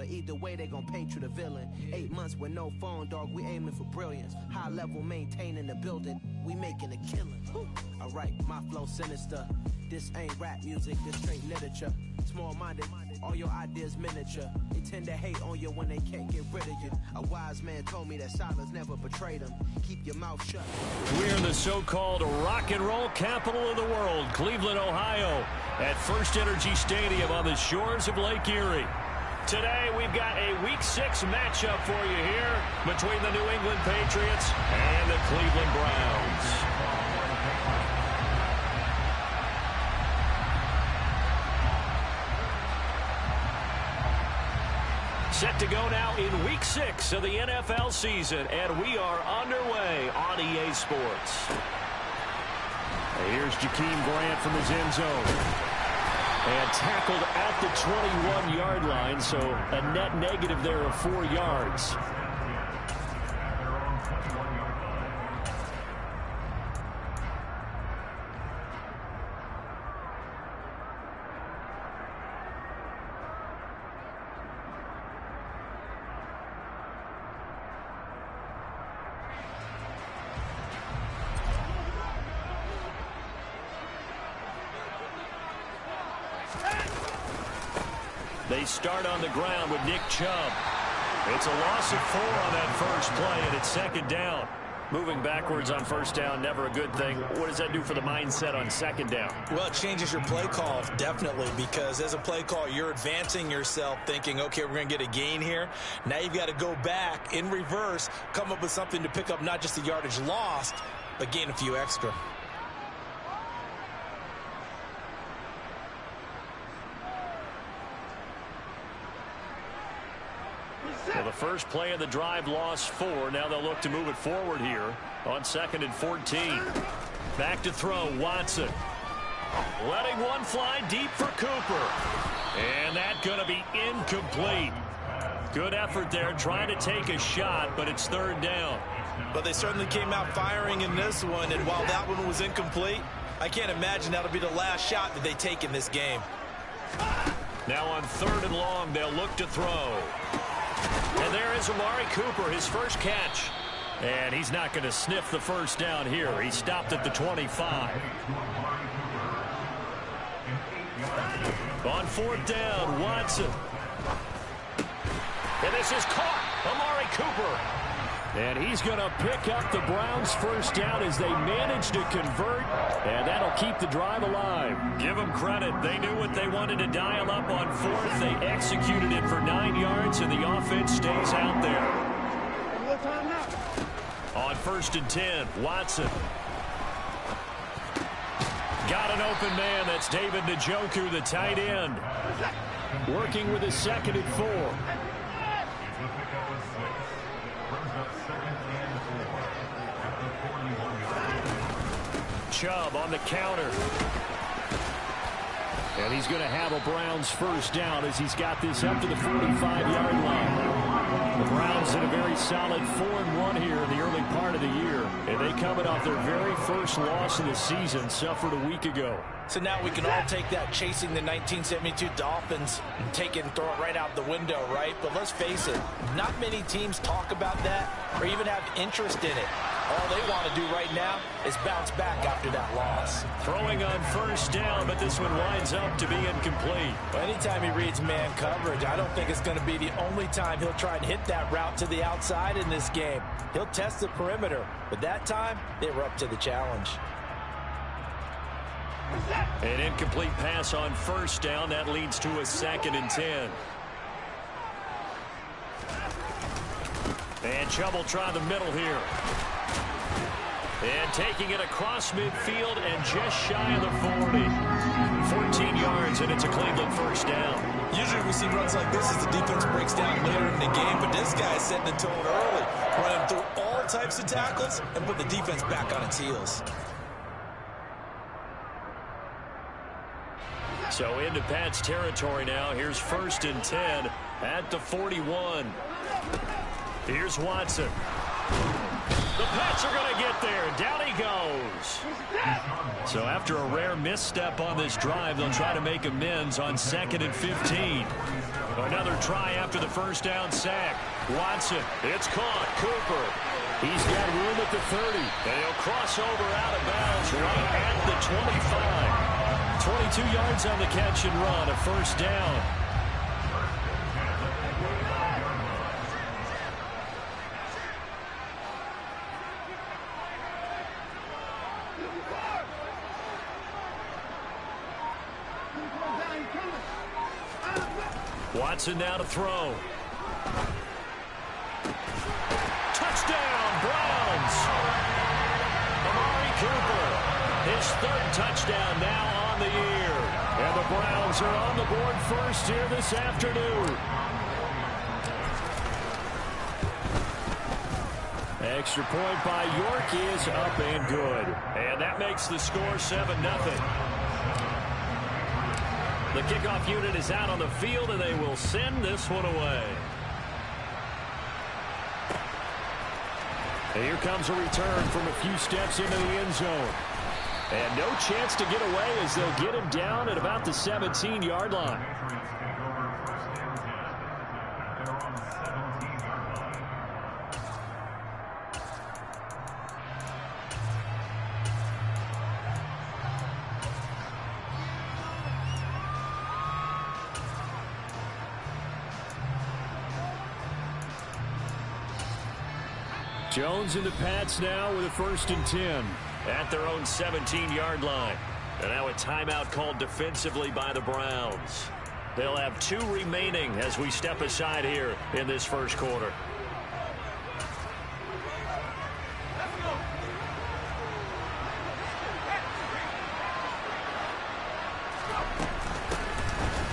either way, they gon' paint you the villain. 8 months with no phone, dog, we aiming for brilliance. High level, maintaining the building, we making a killing. Alright, my flow sinister. This ain't rap music, this straight literature. Small-minded, all your ideas miniature. They tend to hate on you when they can't get rid of you. A wise man told me that silence never betrayed him. Keep your mouth shut. We're in the so-called rock and roll capital of the world, Cleveland, Ohio, at First Energy Stadium on the shores of Lake Erie. Today, we've got a Week 6 matchup for you here between the New England Patriots and the Cleveland Browns. Set to go now in Week 6 of the NFL season, and we are underway on EA Sports. Here's Jakeem Grant from his end zone. And tackled at the 21-yard line, so a net negative there of 4 yards. They start on the ground with Nick Chubb. It's a loss of 4 on that first play, and it's second down. Moving backwards on first down, never a good thing. What does that do for the mindset on second down? Well, it changes your play call, definitely, because as a play call, you're advancing yourself thinking, okay, we're going to get a gain here. Now you've got to go back in reverse, come up with something to pick up not just the yardage lost, but gain a few extra. Well, the first play of the drive lost 4. Now they'll look to move it forward here on 2nd and 14. Back to throw, Watson. Letting one fly deep for Cooper. And that's going to be incomplete. Good effort there, trying to take a shot, but it's third down. But they certainly came out firing in this one, and while that one was incomplete, I can't imagine that'll be the last shot that they take in this game. Now on 3rd and long, they'll look to throw. And there is Amari Cooper, his first catch. And he's not going to sniff the first down here. He stopped at the 25. On 4th down, Watson. And this is caught. Amari Cooper. And he's going to pick up the Browns' first down as they manage to convert. And that'll keep the drive alive. Give them credit. They knew what they wanted to dial up on 4th. They executed it for 9 yards, and the offense stays out there. On 1st and 10, Watson. Got an open man. That's David Njoku, the tight end. Working with his 2nd and 4. Chubb on the counter. And he's going to have a Browns first down as he's got this up to the 45-yard line. The Browns in a very solid 4-1 here in the early part of the year. And they coming off their very first loss of the season, suffered a week ago. So now we can all take that chasing the 1972 Dolphins and take it and throw it right out the window, right? But let's face it, not many teams talk about that or even have interest in it. All they want to do right now is bounce back after that loss. Throwing on first down, but this one winds up to be incomplete. Well, anytime he reads man coverage, I don't think it's going to be the only time he'll try and hit that route to the outside in this game. He'll test the perimeter, but that time, they were up to the challenge. An incomplete pass on first down. That leads to a 2nd and 10. And Chubb will try the middle here. And taking it across midfield and just shy of the 40. 14 yards, and it's a Cleveland first down. Usually we see runs like this as the defense breaks down later in the game, but this guy is setting the tone early, running through all types of tackles and put the defense back on its heels. So into Pat's territory now. Here's 1st and 10 at the 41. Here's Watson. The Pats are going to get there. Down he goes. So after a rare misstep on this drive, they'll try to make amends on 2nd and 15. Another try after the first down sack. Watson, it's caught. Cooper, he's got room at the 30. And he'll cross over out of bounds right at the 25. 22 yards on the catch and run, a first down. Watson now to throw. Touchdown, Browns! Amari Cooper, his third touchdown now on the year. And the Browns are on the board first here this afternoon. Extra point by York is up and good. And that makes the score 7-0. The kickoff unit is out on the field, and they will send this one away. And here comes a return from a few steps into the end zone. And no chance to get away as they'll get him down at about the 17-yard line. Jones and the Pats now with a 1st and 10 at their own 17-yard line. And now a timeout called defensively by the Browns. They'll have 2 remaining as we step aside here in this first quarter.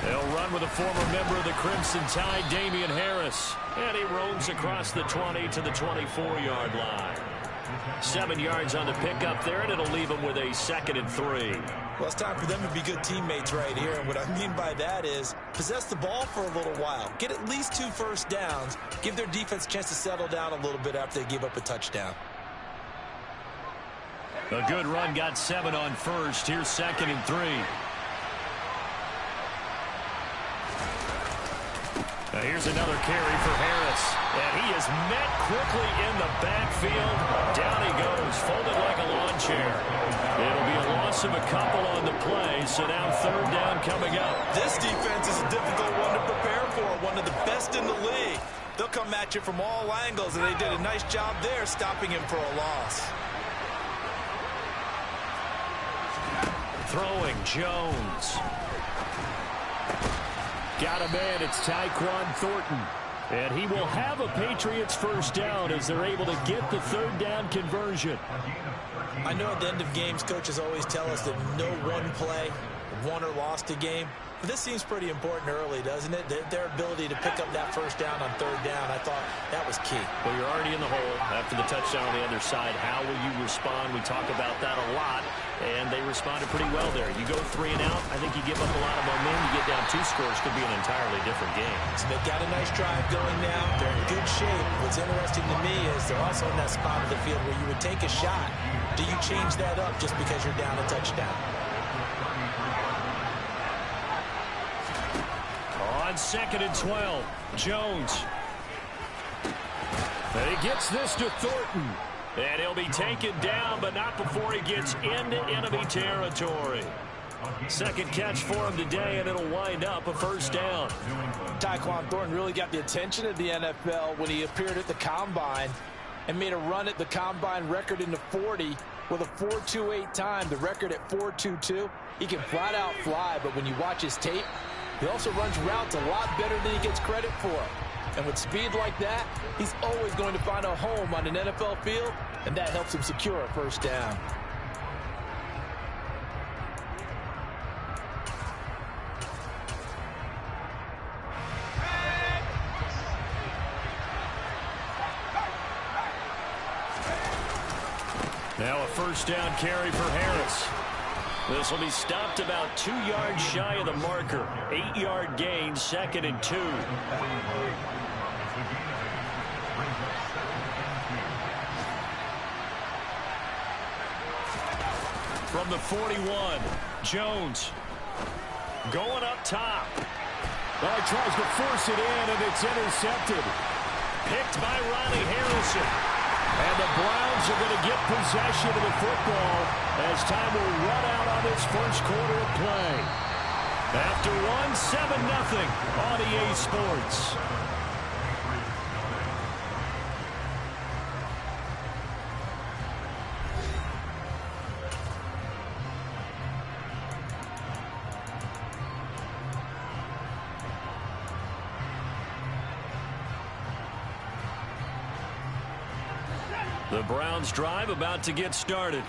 They'll run with a former member of the Crimson Tide, Damian Harris. And he roams across the 20 to the 24-yard line. 7 yards on the pickup there, and it'll leave them with a 2nd and 3. Well, it's time for them to be good teammates right here. And what I mean by that is possess the ball for a little while. Get at least 2 first downs. Give their defense a chance to settle down a little bit after they give up a touchdown. A good run got 7 on first. Here's 2nd and 3. Now here's another carry for Harris. And he is met quickly in the backfield. Down he goes, folded like a lawn chair. It'll be a loss of a couple on the play, so now 3rd down coming up. This defense is a difficult one to prepare for, one of the best in the league. They'll come at you from all angles, and they did a nice job there stopping him for a loss. Throwing Jones. Got a man, it's Tyquan Thornton. And he will have a Patriots first down as they're able to get the 3rd down conversion. I know at the end of games, coaches always tell us that no one play won or lost a game. But this seems pretty important early, doesn't it? Their ability to pick up that first down on 3rd down, I thought that was key. Well, you're already in the hole after the touchdown on the other side. How will you respond? We talk about that a lot, and they responded pretty well there. You go 3 and out, I think you give up a lot of momentum. You get down 2 scores, could be an entirely different game. So they've got a nice drive going now. They're in good shape. What's interesting to me is they're also in that spot of the field where you would take a shot. Do you change that up just because you're down a touchdown? On 2nd and 12, Jones. And he gets this to Thornton. And he'll be taken down, but not before he gets into enemy territory. 2nd catch for him today, and it'll wind up a first down. Tyquan Thornton really got the attention of the NFL when he appeared at the Combine and made a run at the Combine record in the 40 with a 4.28 time, the record at 4.22. He can flat out fly, but when you watch his tape, he also runs routes a lot better than he gets credit for. And with speed like that, he's always going to find a home on an NFL field, and that helps him secure a first down. Now a first down carry for Harris. This will be stopped about 2 yards shy of the marker. 8-yard gain, 2nd and 2. From the 41, Jones going up top. Oh, he tries to force it in, and it's intercepted. Picked by Ronnie Harrison. And the Browns are going to get possession of the football as time will run out on this first quarter of play. After one, 7-0 on EA Sports. The Browns drive about to get started.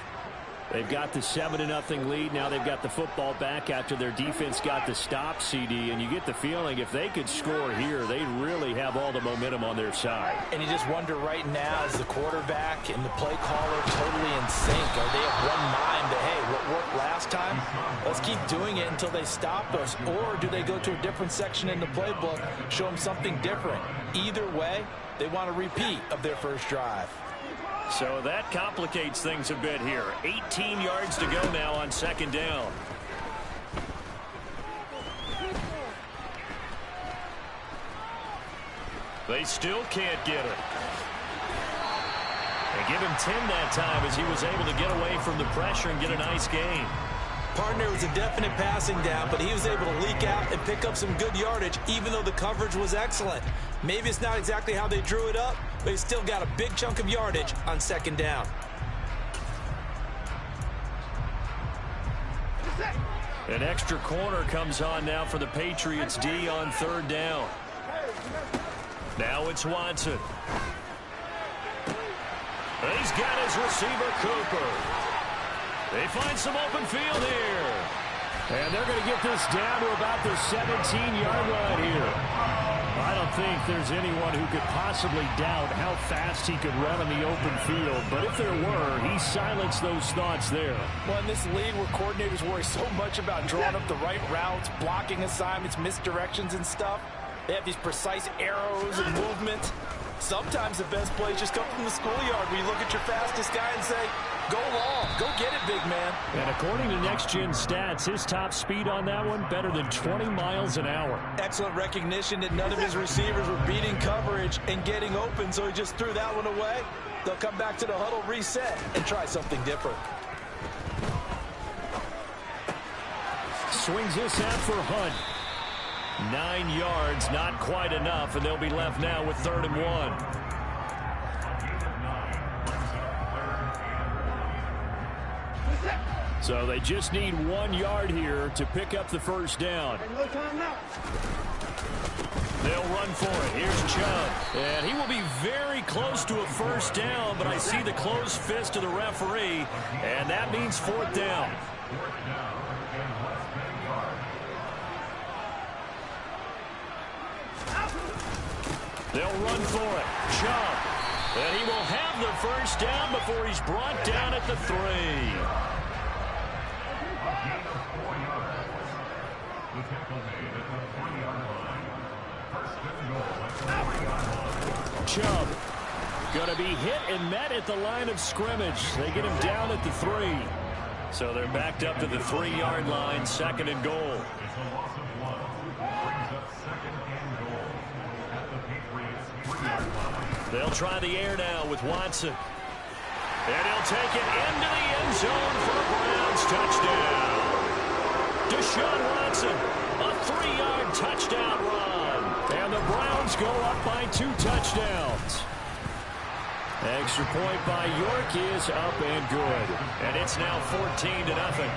They've got the 7-0 lead. Now they've got the football back after their defense got the stop, CD. And you get the feeling if they could score here, they really have all the momentum on their side. And you just wonder right now, is the quarterback and the play caller totally in sync? Are they of one mind that, hey, what worked last time? Let's keep doing it until they stop us. Or do they go to a different section in the playbook, show them something different? Either way, they want a repeat of their first drive. So that complicates things a bit here. 18 yards to go now on second down. They still can't get it. They give him 10 that time as he was able to get away from the pressure and get a nice gain. Partner was a definite passing down, but he was able to leak out and pick up some good yardage, even though the coverage was excellent. Maybe it's not exactly how they drew it up, but he still got a big chunk of yardage on second down. An extra corner comes on now for the Patriots D on third down. Now it's Watson. He's got his receiver, Cooper. They find some open field here. And they're going to get this down to about the 17-yard line here. I don't think there's anyone who could possibly doubt how fast he could run in the open field. But if there were, he silenced those thoughts there. Well, in this league where coordinators worry so much about drawing up the right routes, blocking assignments, misdirections and stuff, they have these precise arrows and movements. Sometimes the best plays just come from the schoolyard where you look at your fastest guy and say, go long, go get it, big man. And according to Next Gen Stats, his top speed on that one, better than 20 miles an hour. Excellent recognition that none of his receivers were beating coverage and getting open, so he just threw that one away. They'll come back to the huddle, reset, and try something different. Swings this out for Hunt. 9 yards, not quite enough, and they'll be left now with 3rd and 1. So they just need 1 yard here to pick up the first down. They'll run for it. Here's Chubb. And he will be very close to a first down, but I see the closed fist of the referee, and that means 4th down. They'll run for it. Chubb. And he will have the first down before he's brought down at the 3. Chubb going to be hit and met at the line of scrimmage. They get him down at the 3. So they're backed up to the 3-yard line, 2nd and goal. They'll try the air now with Watson. And he'll take it into the end zone for a Browns touchdown. Deshaun Watson, a 3-yard touchdown run. And the Browns go up by 2 touchdowns. Extra point by York is up and good. And it's now 14-0.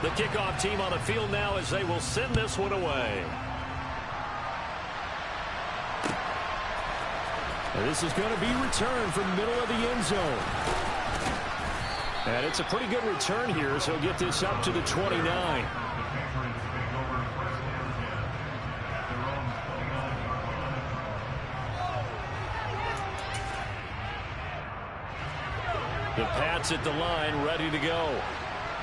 The kickoff team on the field now as they will send this one away. And this is going to be returned from the middle of the end zone. And it's a pretty good return here, so he'll get this up to the 29. The Pats at the line, ready to go.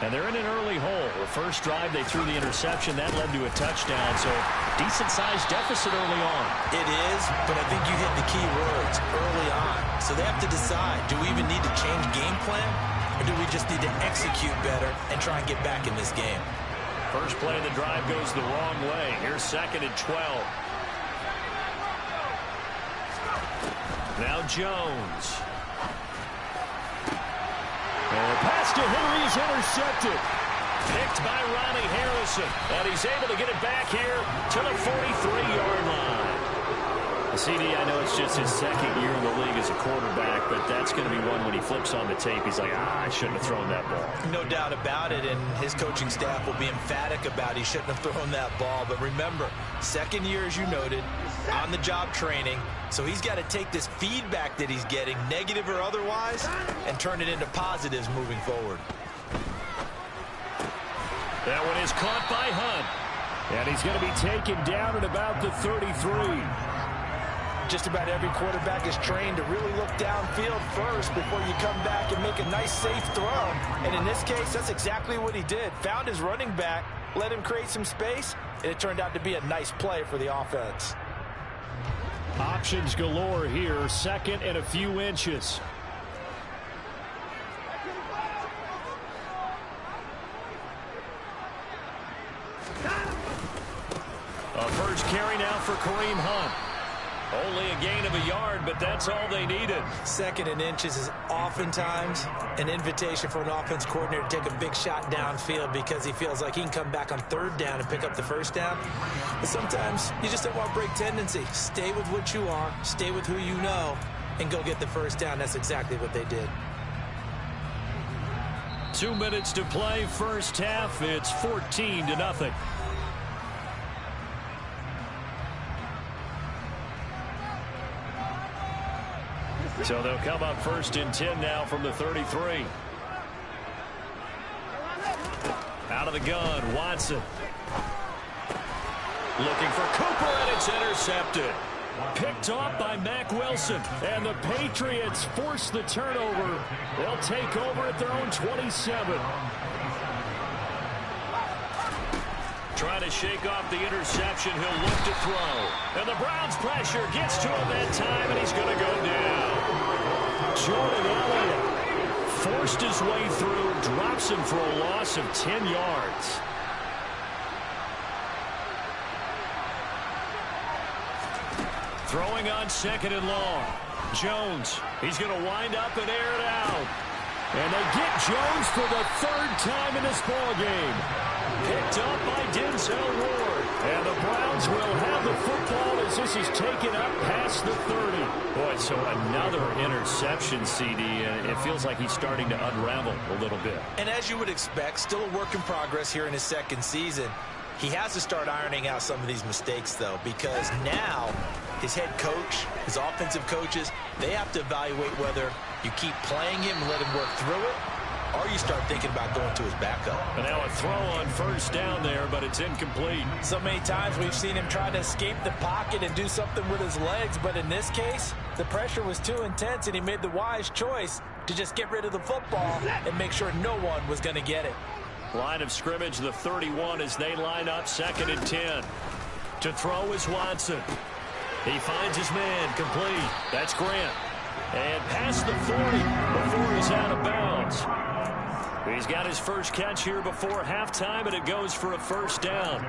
And they're in an early hole. The first drive, they threw the interception. That led to a touchdown. So decent-sized deficit early on. It is, but I think you hit the key words early on. So they have to decide, do we even need to change game plan? Or do we just need to execute better and try and get back in this game? First play of the drive goes the wrong way. Here's 2nd and 12. Now Jones. And pass to Henry is intercepted. Picked by Ronnie Harrison. And he's able to get it back here to the 43-yard line. CD, I know it's just his 2nd year in the league as a quarterback, but that's going to be one when he flips on the tape. He's like, I shouldn't have thrown that ball. No doubt about it, and his coaching staff will be emphatic about he shouldn't have thrown that ball. But remember, 2nd year, as you noted, on-the-job training. So he's got to take this feedback that he's getting, negative or otherwise, and turn it into positives moving forward. That one is caught by Hunt. And he's going to be taken down at about the 33. Just about every quarterback is trained to really look downfield first before you come back and make a nice, safe throw. And in this case, that's exactly what he did. Found his running back, let him create some space, and it turned out to be a nice play for the offense. Options galore here, 2nd and a few inches. A first carry now for Kareem Hunt. Only a gain of a yard, but that's all they needed. 2nd and inches is oftentimes an invitation for an offense coordinator to take a big shot downfield because he feels like he can come back on 3rd down and pick up the 1st down. But sometimes you just don't want break tendency. Stay with what you are, stay with who you know, and go get the 1st down. That's exactly what they did. 2 minutes to play, first half. It's 14-0. So they'll come up 1st and 10 now from the 33. Out of the gun, Watson. Looking for Cooper, and it's intercepted. Picked off by Mack Wilson. And the Patriots force the turnover. They'll take over at their own 27. Trying to shake off the interception. He'll look to throw. And the Browns' pressure gets to him that time, and he's going to go down. Jordan Elliott forced his way through, drops him for a loss of 10 yards. Throwing on 2nd and long. Jones, he's going to wind up and air it out. And they get Jones for the 3rd time in this ballgame. Picked up by Denzel Ward. And the Browns will have the football as this is taken up past the 30. Boy, so another interception, CD, and it feels like he's starting to unravel a little bit. And as you would expect, still a work in progress here in his 2nd season. He has to start ironing out some of these mistakes, though, because now his head coach, his offensive coaches, they have to evaluate whether you keep playing him and let him work through it, or you start thinking about going to his backup. And now a throw on 1st down there, but it's incomplete. So many times we've seen him try to escape the pocket and do something with his legs, but in this case, the pressure was too intense, and he made the wise choice to just get rid of the football and make sure no one was going to get it. Line of scrimmage, the 31, as they line up 2nd and 10. To throw is Watson. He finds his man, complete. That's Grant. And past the 40 before he's out of bounds. He's got his first catch here before halftime, and it goes for a 1st down.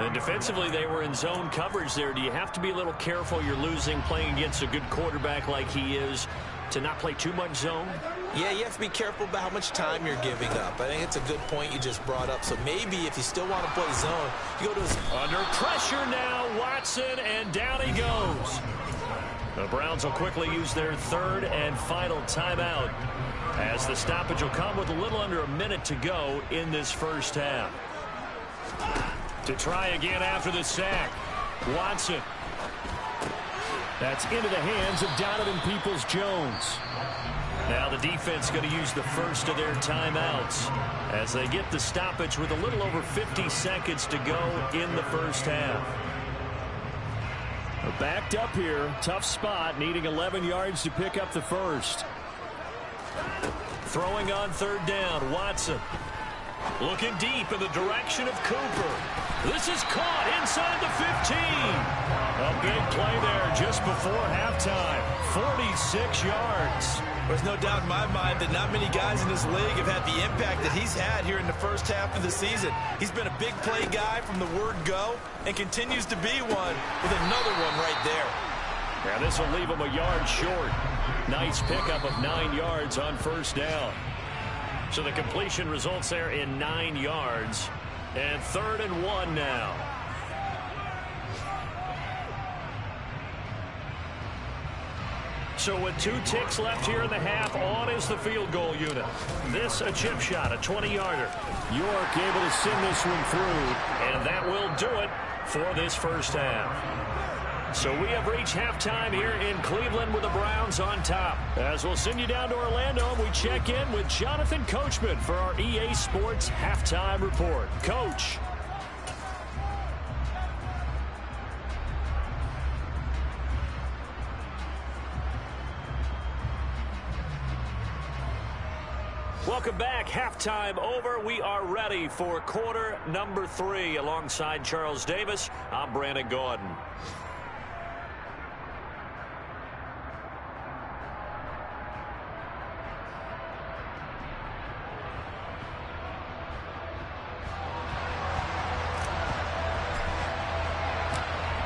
And defensively, they were in zone coverage there. Do you have to be a little careful? You're losing, playing against a good quarterback like he is, to not play too much zone? Yeah, you have to be careful about how much time you're giving up. I think it's a good point you just brought up. So maybe if you still want to play zone, you go to his... Under pressure now, Watson, and down he goes. The Browns will quickly use their 3rd and final timeout, as the stoppage will come with a little under a minute to go in this first half. To try again after the sack, Watson. That's into the hands of Donovan Peoples-Jones. Now the defense going to use the first of their timeouts as they get the stoppage with a little over 50 seconds to go in the first half. Backed up here, tough spot, needing 11 yards to pick up the first. Throwing on third down, Watson. Looking deep in the direction of Cooper. This is caught inside the 15. A big play there just before halftime. 46 yards. There's no doubt in my mind that not many guys in this league have had the impact that he's had here in the first half of the season. He's been a big play guy from the word go and continues to be one with another one right there. Yeah, this will leave him a yard short. Nice pickup of 9 yards on first down. So the completion results there in 9 yards. And 3rd and 1 now. So with 2 ticks left here in the half, on is the field goal unit. This a chip shot, a 20-yarder. York able to send this one through, and that will do it for this first half. So we have reached halftime here in Cleveland with the Browns on top. As we'll send you down to Orlando, and we check in with Jonathan Coachman for our EA Sports Halftime Report. Coach. Welcome back. Halftime over. We are ready for quarter number 3. Alongside Charles Davis, I'm Brandon Gordon.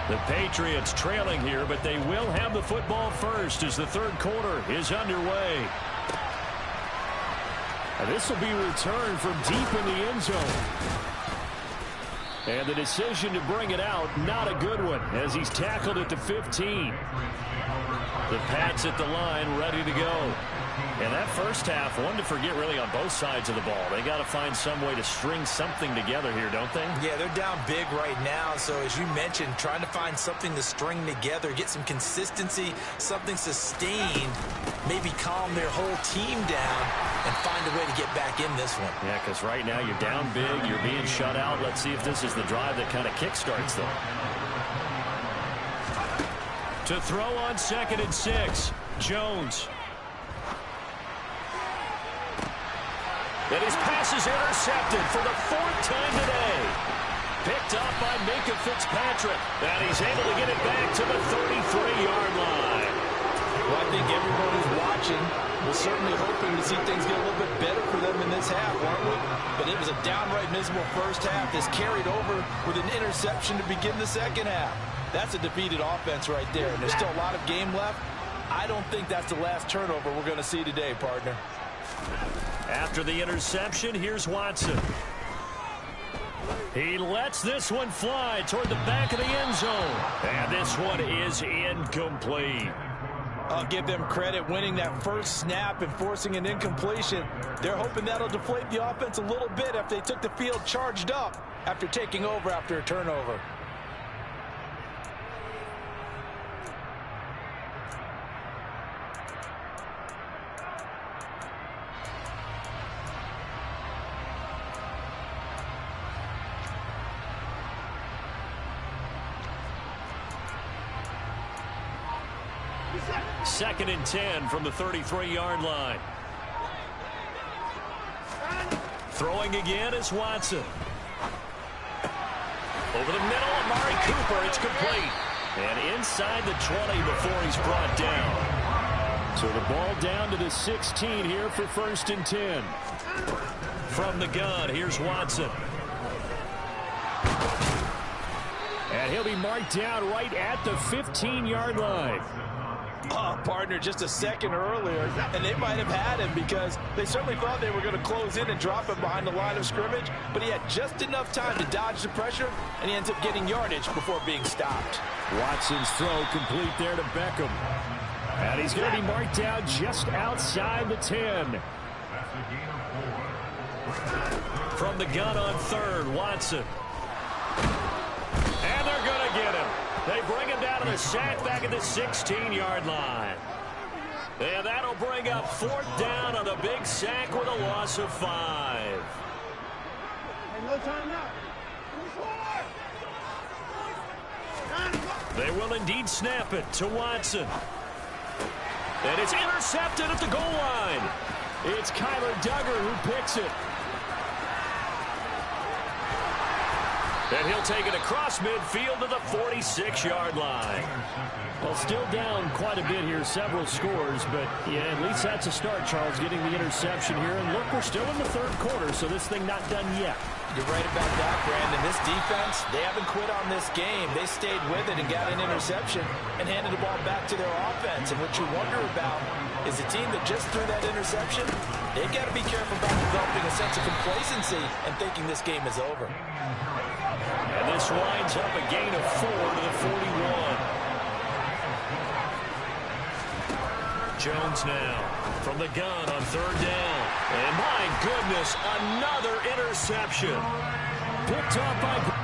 The Patriots trailing here, but they will have the football first as the third quarter is underway. This will be returned from deep in the end zone. And the decision to bring it out, not a good one, as he's tackled at the 15. The Pats at the line, ready to go. And that first half, one to forget really on both sides of the ball. They got to find some way to string something together here, don't they? Yeah, they're down big right now. So as you mentioned, trying to find something to string together, get some consistency, something sustained, maybe calm their whole team down and find a way to get back in this one. Yeah, because right now you're down big, you're being shut out. Let's see if this is the drive that kind of kickstarts them. To throw on 2nd and 6, Jones. And his pass is intercepted for the 4th time today. Picked up by Minkah Fitzpatrick. And he's able to get it back to the 33-yard line. Well, I think everyone who's watching was certainly hoping to see things get a little bit better for them in this half, weren't we? But it was a downright miserable first half. This carried over with an interception to begin the second half. That's a defeated offense right there. And there's still a lot of game left. I don't think that's the last turnover we're going to see today, partner. After the interception, here's Watson. He lets this one fly toward the back of the end zone. And this one is incomplete. I'll give them credit winning that first snap and forcing an incompletion. They're hoping that'll deflate the offense a little bit if they took the field charged up after taking over after a turnover. Second and 10 from the 33-yard line. Throwing again is Watson. Over the middle, Amari Cooper, it's complete. And inside the 20 before he's brought down. So the ball down to the 16 here for 1st and 10. From the gun, here's Watson. And he'll be marked down right at the 15-yard line. Oh, partner, just a second earlier, and they might have had him because they certainly thought they were going to close in and drop him behind the line of scrimmage, but he had just enough time to dodge the pressure, and he ends up getting yardage before being stopped. Watson's throw complete there to Beckham. And he's going to be marked down just outside the 10. From the gun on 3rd, Watson. And they're going to get him. They bring him down to the sack back at the 16-yard line. And that'll bring up 4th down on the big sack with a loss of 5. They will indeed snap it to Watson. And it's intercepted at the goal line. It's Kyler Duggar who picks it. And he'll take it across midfield to the 46-yard line. Well, still down quite a bit here, several scores, but yeah, at least that's a start, Charles, getting the interception here. And look, we're still in the third quarter, so this thing not done yet. You're right about that, Brandon. This defense, they haven't quit on this game. They stayed with it and got an interception and handed the ball back to their offense. And what you wonder about is a team that just threw that interception, they've got to be careful about developing a sense of complacency and thinking this game is over. And this winds up a gain of 4 to the 41. Jones now from the gun on third down. And my goodness, another interception. Picked off by...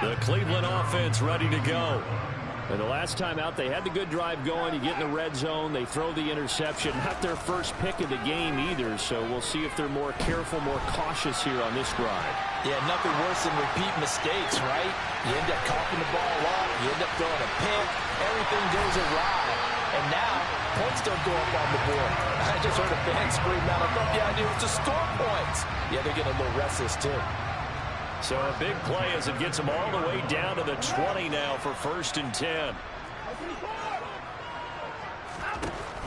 The Cleveland offense ready to go. And the last time out, they had the good drive going. You get in the red zone, they throw the interception. Not their first pick of the game either, so we'll see if they're more careful, more cautious here on this drive. Yeah, nothing worse than repeat mistakes, right? You end up coughing the ball up, you end up throwing a pick, everything goes awry. And now, points don't go up on the board. I just heard a fan scream out, I thought the idea was to score points. Yeah, they're getting a little restless too. So a big play as it gets them all the way down to the 20 now for 1st and 10.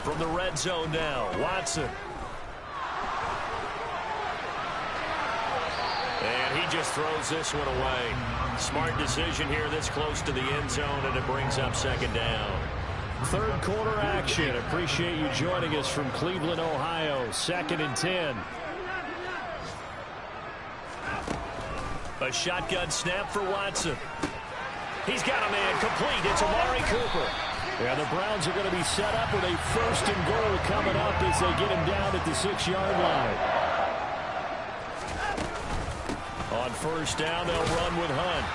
From the red zone now, Watson. And he just throws this one away. Smart decision here this close to the end zone, and it brings up 2nd down. Third quarter action. Appreciate you joining us from Cleveland, Ohio. 2nd and 10. A shotgun snap for Watson. He's got a man complete. It's Amari Cooper. Yeah, the Browns are going to be set up with a 1st and goal coming up as they get him down at the 6-yard line. On 1st down, they'll run with Hunt.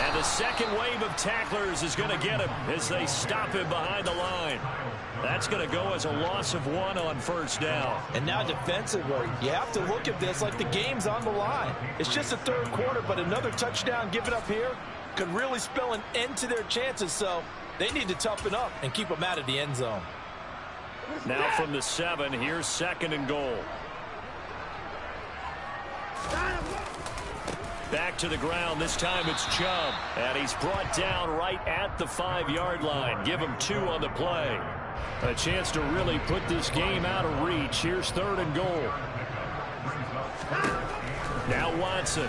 And the second wave of tacklers is going to get him as they stop him behind the line. That's going to go as a loss of 1 on 1st down. And now defensively, you have to look at this like the game's on the line. It's just the third quarter, but another touchdown given up here could really spell an end to their chances. So they need to toughen up and keep them out of the end zone. Now from the 7, here's 2nd and goal. Back to the ground. This time it's Chubb. And he's brought down right at the 5-yard line. Give him 2 on the play. A chance to really put this game out of reach. Here's 3rd and goal. Now Watson.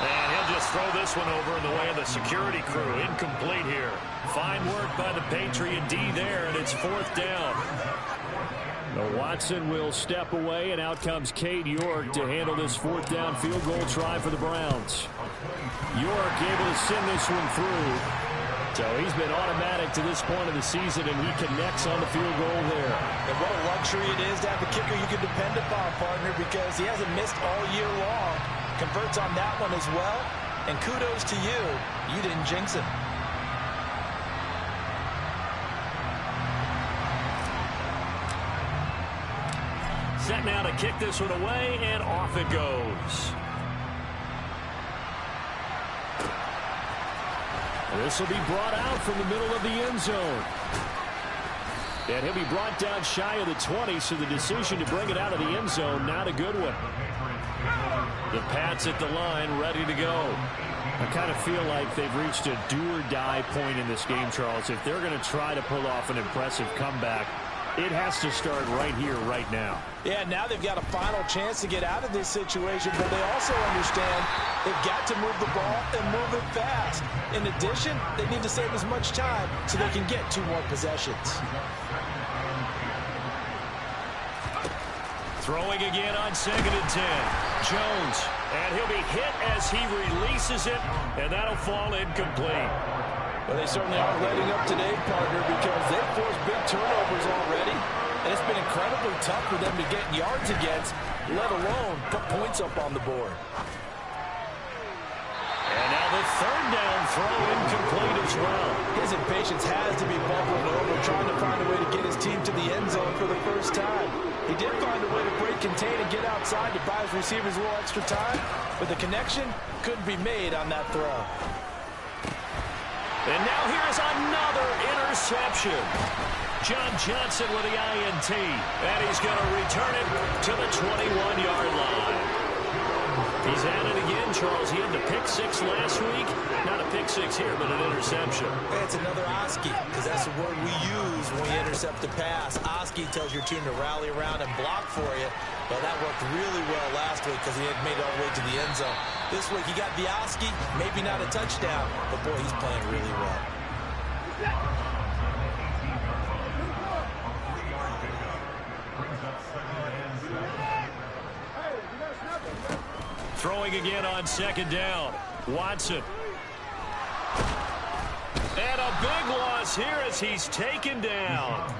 And he'll just throw this one over in the way of the security crew. Incomplete here. Fine work by the Patriot D there, and it's 4th down. Now Watson will step away, and out comes Cade York to handle this 4th down field goal try for the Browns. York able to send this one through. So he's been automatic to this point of the season, and he connects on the field goal there. And what a luxury it is to have a kicker you can depend upon, partner, because he hasn't missed all year long. Converts on that one as well, and kudos to you. You didn't jinx him. Set now to kick this one away, and off it goes. This will be brought out from the middle of the end zone. And he'll be brought down shy of the 20, so the decision to bring it out of the end zone, not a good one. The Pats at the line, ready to go. I kind of feel like they've reached a do-or-die point in this game, Charles. If they're going to try to pull off an impressive comeback, it has to start right here, right now. Yeah, now they've got a final chance to get out of this situation, but they also understand they've got to move the ball and move it fast. In addition, they need to save as much time so they can get 2 more possessions. Throwing again on 2nd and 10. Jones, and he'll be hit as he releases it, and that'll fall incomplete. Well, they certainly aren't letting up today, partner, because they've forced big turnovers already, and it's been incredibly tough for them to get yards against, let alone put points up on the board. And now the 3rd down throw incomplete as well. His impatience has to be bubbling over, trying to find a way to get his team to the end zone for the first time. He did find a way to break contain and get outside to buy his receivers a little extra time, but the connection couldn't be made on that throw. And now here's another interception. John Johnson with the INT, and he's going to return it to the 21-yard line. He's at it again, Charles. He had the pick 6 last week. Not a pick 6 here, but an interception. It's another Oski, because that's the word we use when we intercept a pass. Oski tells your team to rally around and block for you. Well, that worked really well last week because he had made it all the way to the end zone. This week he got the Oski, maybe not a touchdown, but boy, he's playing really well. Throwing again on 2nd down. Watson. And a big loss here as he's taken down.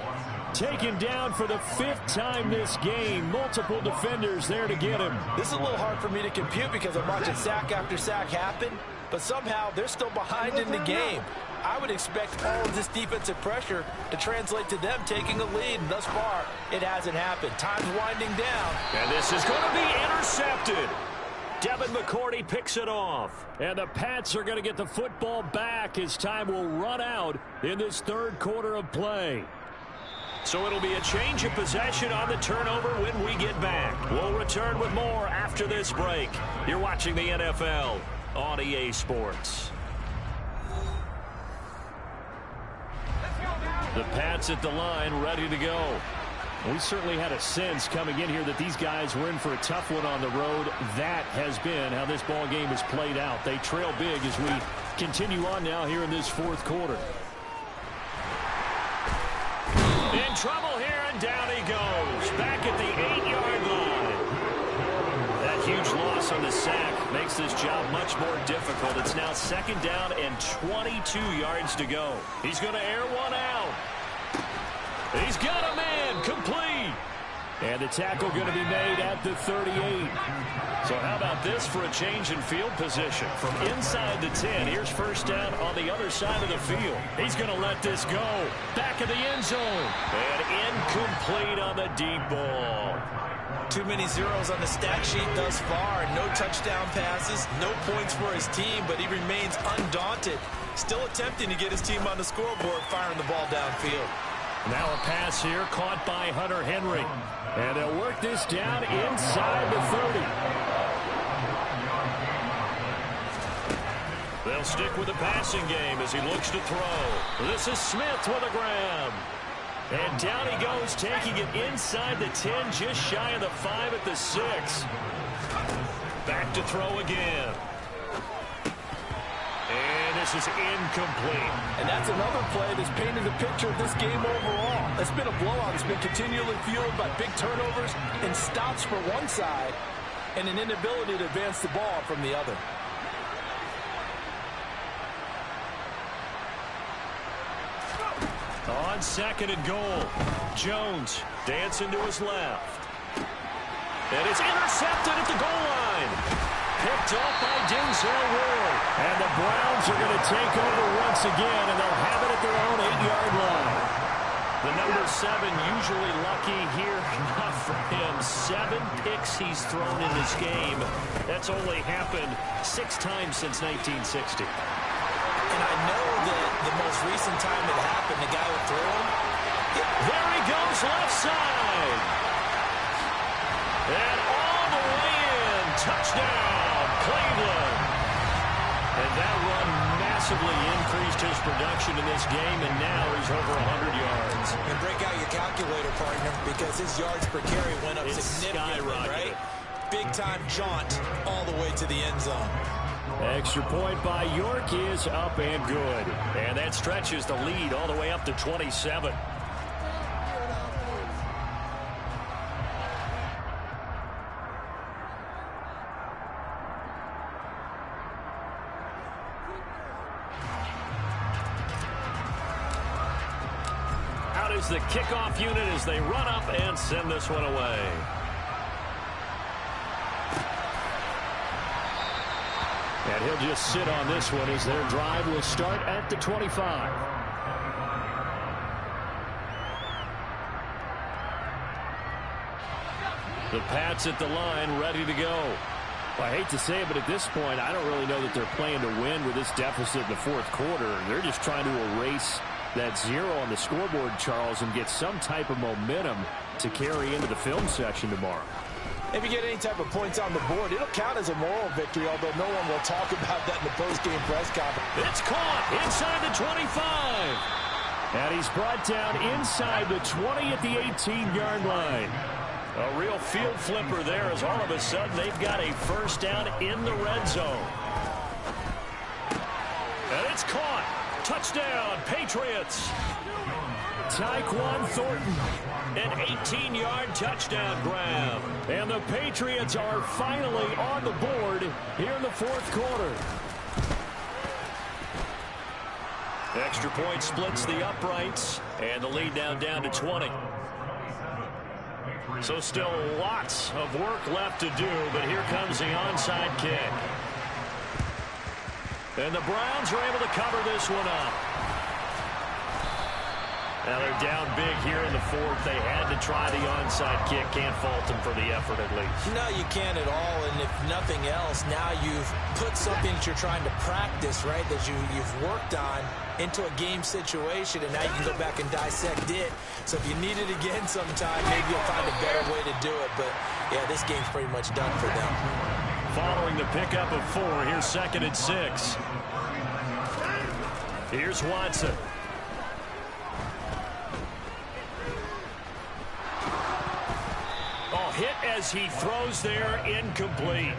Taken down for the 5th time this game. Multiple defenders there to get him. This is a little hard for me to compute because I'm watching sack after sack happen, but somehow they're still behind in the game. I would expect all of this defensive pressure to translate to them taking a lead, and thus far, it hasn't happened. Time's winding down. And this is going to be intercepted. Devin McCourty picks it off. And the Pats are going to get the football back as time will run out in this 3rd quarter of play. So it'll be a change of possession on the turnover when we get back. We'll return with more after this break. You're watching the NFL on EA Sports. The Pats at the line, ready to go. We certainly had a sense coming in here that these guys were in for a tough one on the road. That has been how this ball game has played out. They trail big as we continue on now here in this 4th quarter. In trouble here, and down he goes. Back at the 8-yard line. That huge loss on the sack makes this job much more difficult. It's now 2nd down and 22 yards to go. He's going to air one out. He's got a man, complete. And the tackle going to be made at the 38. So how about this for a change in field position? From inside the 10, here's 1st down on the other side of the field. He's going to let this go. Back of the end zone. And incomplete on the deep ball. Too many zeros on the stat sheet thus far. No touchdown passes, no points for his team, but he remains undaunted. Still attempting to get his team on the scoreboard, firing the ball downfield. Now a pass here caught by Hunter Henry. And they'll work this down inside the 30. They'll stick with the passing game as he looks to throw. This is Smith with a grab. And down he goes, taking it inside the 10, just shy of the 5 at the 6. Back to throw again. And this is incomplete. And that's another play that's painted the picture of this game overall. It's been a blowout. It's been continually fueled by big turnovers and stops for one side and an inability to advance the ball from the other. On 2nd and goal, Jones dancing to his left. And it's intercepted at the goal line. Picked off by Denzel Ward. And the Browns are going to take over once again, and they'll have it at their own 8-yard line. The number 7 usually lucky here. Not for him. 7 picks he's thrown in this game. That's only happened 6 times since 1960. And I know that the most recent time it happened, the guy would throw him. There he goes, left side. And all the way in. Touchdown, Cleveland. And that run massively increased his production in this game, and now he's over 100 yards. And break out your calculator, partner, because his yards per carry went up significantly, right? Big-time jaunt all the way to the end zone. Extra point by York is up and good. And that stretches the lead all the way up to 27. is the kickoff unit as they run up and send this one away. And he'll just sit on this one as their drive will start at the 25. The Pats at the line, ready to go. Well, I hate to say it, but at this point, I don't really know that they're playing to win with this deficit in the fourth quarter. They're just trying to erase that 0 on the scoreboard, Charles, and get some type of momentum to carry into the film section tomorrow. If you get any type of points on the board, it'll count as a moral victory, although no one will talk about that in the post-game press conference. It's caught inside the 25. And he's brought down inside the 20 at the 18-yard line. A real field flipper there as all of a sudden they've got a first down in the red zone. And it's caught. Touchdown, Patriots. Tyquan Thornton, an 18-yard touchdown grab. And the Patriots are finally on the board here in the fourth quarter. Extra point splits the uprights, and the lead now down to 20. So still lots of work left to do, but here comes the onside kick. And the Browns are able to cover this one up. Now they're down big here in the fourth. They had to try the onside kick. Can't fault them for the effort at least. No, you can't at all. And if nothing else, now you've put something that you're trying to practice, right, that you've worked on into a game situation, and now you can go back and dissect it. So if you need it again sometime, maybe you'll find a better way to do it. But, yeah, this game's pretty much done for them. Following the pickup of 4, here's 2nd and 6. Here's Watson. Hit as he throws there, incomplete.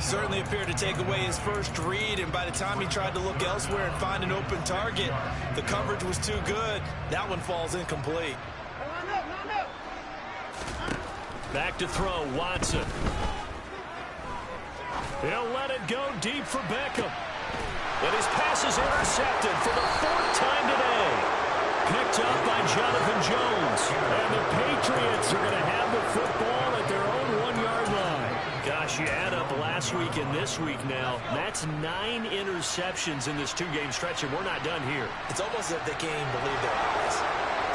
Certainly appeared to take away his first read, and by the time he tried to look elsewhere and find an open target, the coverage was too good. That one falls incomplete. Back to throw, Watson. He'll let it go deep for Beckham. And his pass is intercepted for the 4th time today. Picked up by Jonathan Jones. And the Patriots are going to have the football at their own 1-yard line. Gosh, you add up last week and this week now. That's 9 interceptions in this 2-game stretch, and we're not done here. It's almost as if they can't even believe their eyes.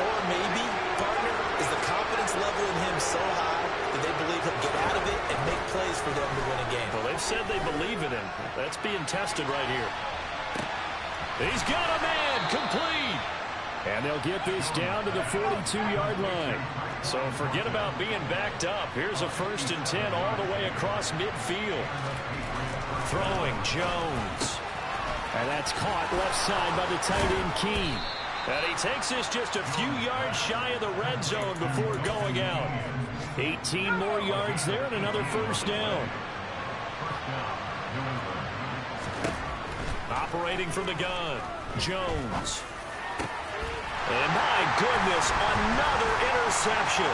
Or maybe, partner, is the confidence level in him so high that they believe he'll get out of it and make plays for them to win a game. Well, they've said they believe in him. That's being tested right here. He's got a man, complete. And they'll get this down to the 42-yard line. So forget about being backed up. Here's a 1st and 10 all the way across midfield. Throwing Jones. And that's caught left side by the tight end Keene. And he takes this just a few yards shy of the red zone before going out. 18 more yards there and another first down. Operating from the gun, Jones. And my goodness, another interception.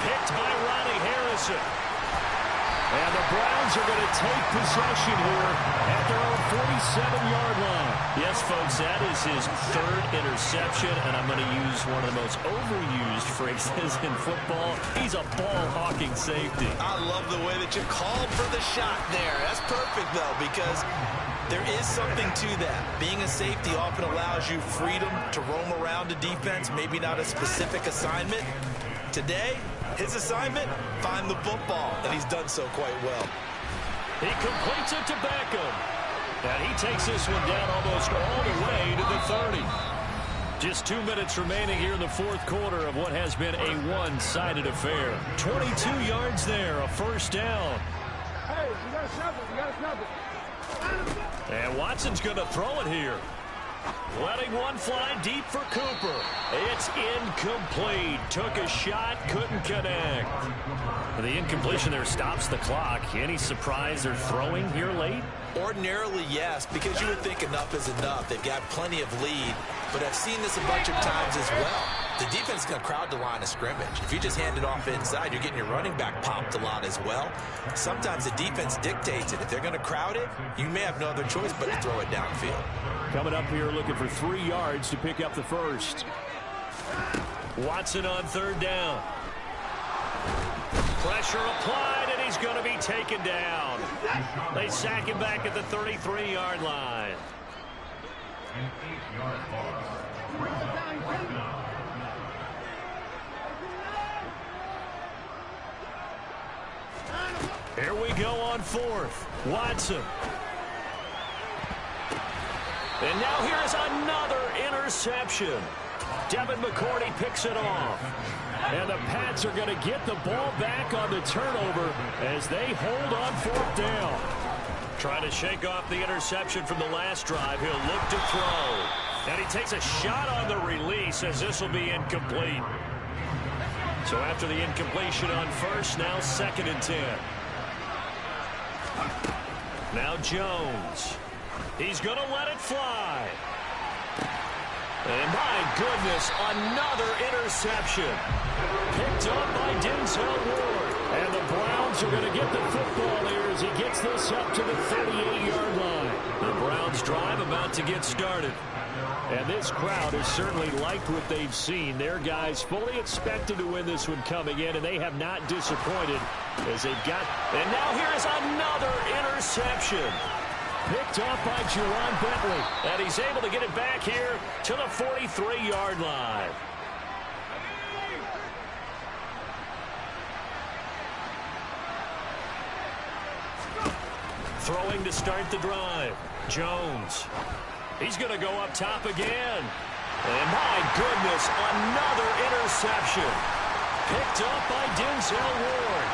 Picked by Ronnie Harrison. And the Browns are going to take possession here at their own 47-yard line. Yes, folks, that is his 3rd interception, and I'm going to use one of the most overused phrases in football. He's a ball-hawking safety. I love the way that you called for the shot there. That's perfect, though, because there is something to that. Being a safety often allows you freedom to roam around a defense, maybe not a specific assignment. Today, his assignment, find the football, and he's done so quite well. He completes it to Beckham. And he takes this one down almost all the way to the 30. Just 2 minutes remaining here in the fourth quarter of what has been a one-sided affair. 22 yards there, a first down. Hey, you got to snap it, you got to snap it. And Watson's going to throw it here. Letting one fly deep for Cooper. It's incomplete. Took a shot, couldn't connect. The incompletion there stops the clock. Any surprise they're throwing here late? Ordinarily, yes, because you would think enough is enough. They've got plenty of lead, but I've seen this a bunch of times as well. The defense is going to crowd the line of scrimmage. If you just hand it off inside, you're getting your running back popped a lot as well. Sometimes the defense dictates it. If they're going to crowd it, you may have no other choice but to throw it downfield. Coming up here looking for 3 yards to pick up the first. Watson on third down. Pressure applied, and he's going to be taken down. They sack him back at the 33-yard line. Here we go on fourth. Watson. And now here's another interception. Devin McCourty picks it off. And the Pats are going to get the ball back on the turnover as they hold on fourth down. Trying to shake off the interception from the last drive. He'll look to throw. And he takes a shot on the release as this will be incomplete. So after the incompletion on first, now 2nd and 10. Now Jones. He's going to let it fly. And my goodness, another interception. Picked up by Denzel Ward. And the Browns are going to get the football here as he gets this up to the 38-yard line. The Browns drive about to get started. And this crowd has certainly liked what they've seen. Their guys fully expected to win this one coming in, and they have not disappointed as they've got. And now here's another interception. Picked off by Juwan Bentley. And he's able to get it back here to the 43-yard line. Throwing to start the drive. Jones. He's going to go up top again. And my goodness, another interception. Picked up by Denzel Ward.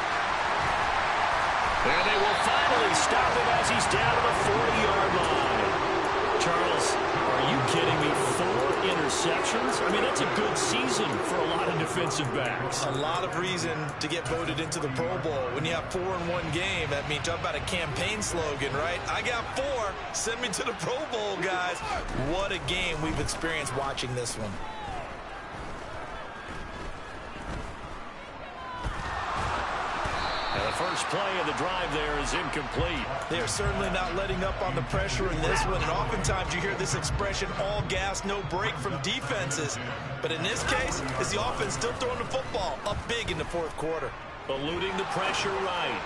And they will finally stop him as he's down to the 40-yard line. Charles, are you kidding me? 4 interceptions? I mean, that's a good season for a lot of defensive backs. A lot of reason to get voted into the Pro Bowl. When you have 4 in one game, that means talk about a campaign slogan, right? I got 4. Send me to the Pro Bowl, guys. What a game we've experienced watching this one. And the first play of the drive there is incomplete. They are certainly not letting up on the pressure in this one. And oftentimes you hear this expression, all gas, no break from defenses. But in this case, it's the offense still throwing the football up big in the fourth quarter. Eluding the pressure right.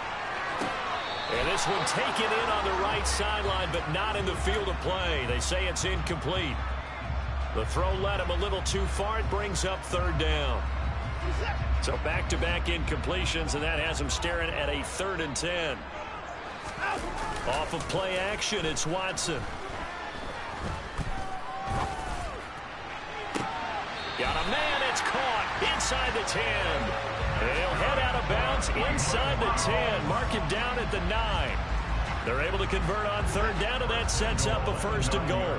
And this one taken in on the right sideline, but not in the field of play. They say it's incomplete. The throw led him a little too far. It brings up 3rd down. So back-to-back incompletions, and that has him staring at a 3rd and 10. Off of play action, it's Watson. Got a man, it's caught inside the 10. They'll head out of bounds inside the 10. Mark him down at the 9. They're able to convert on 3rd down, and that sets up a 1st and goal.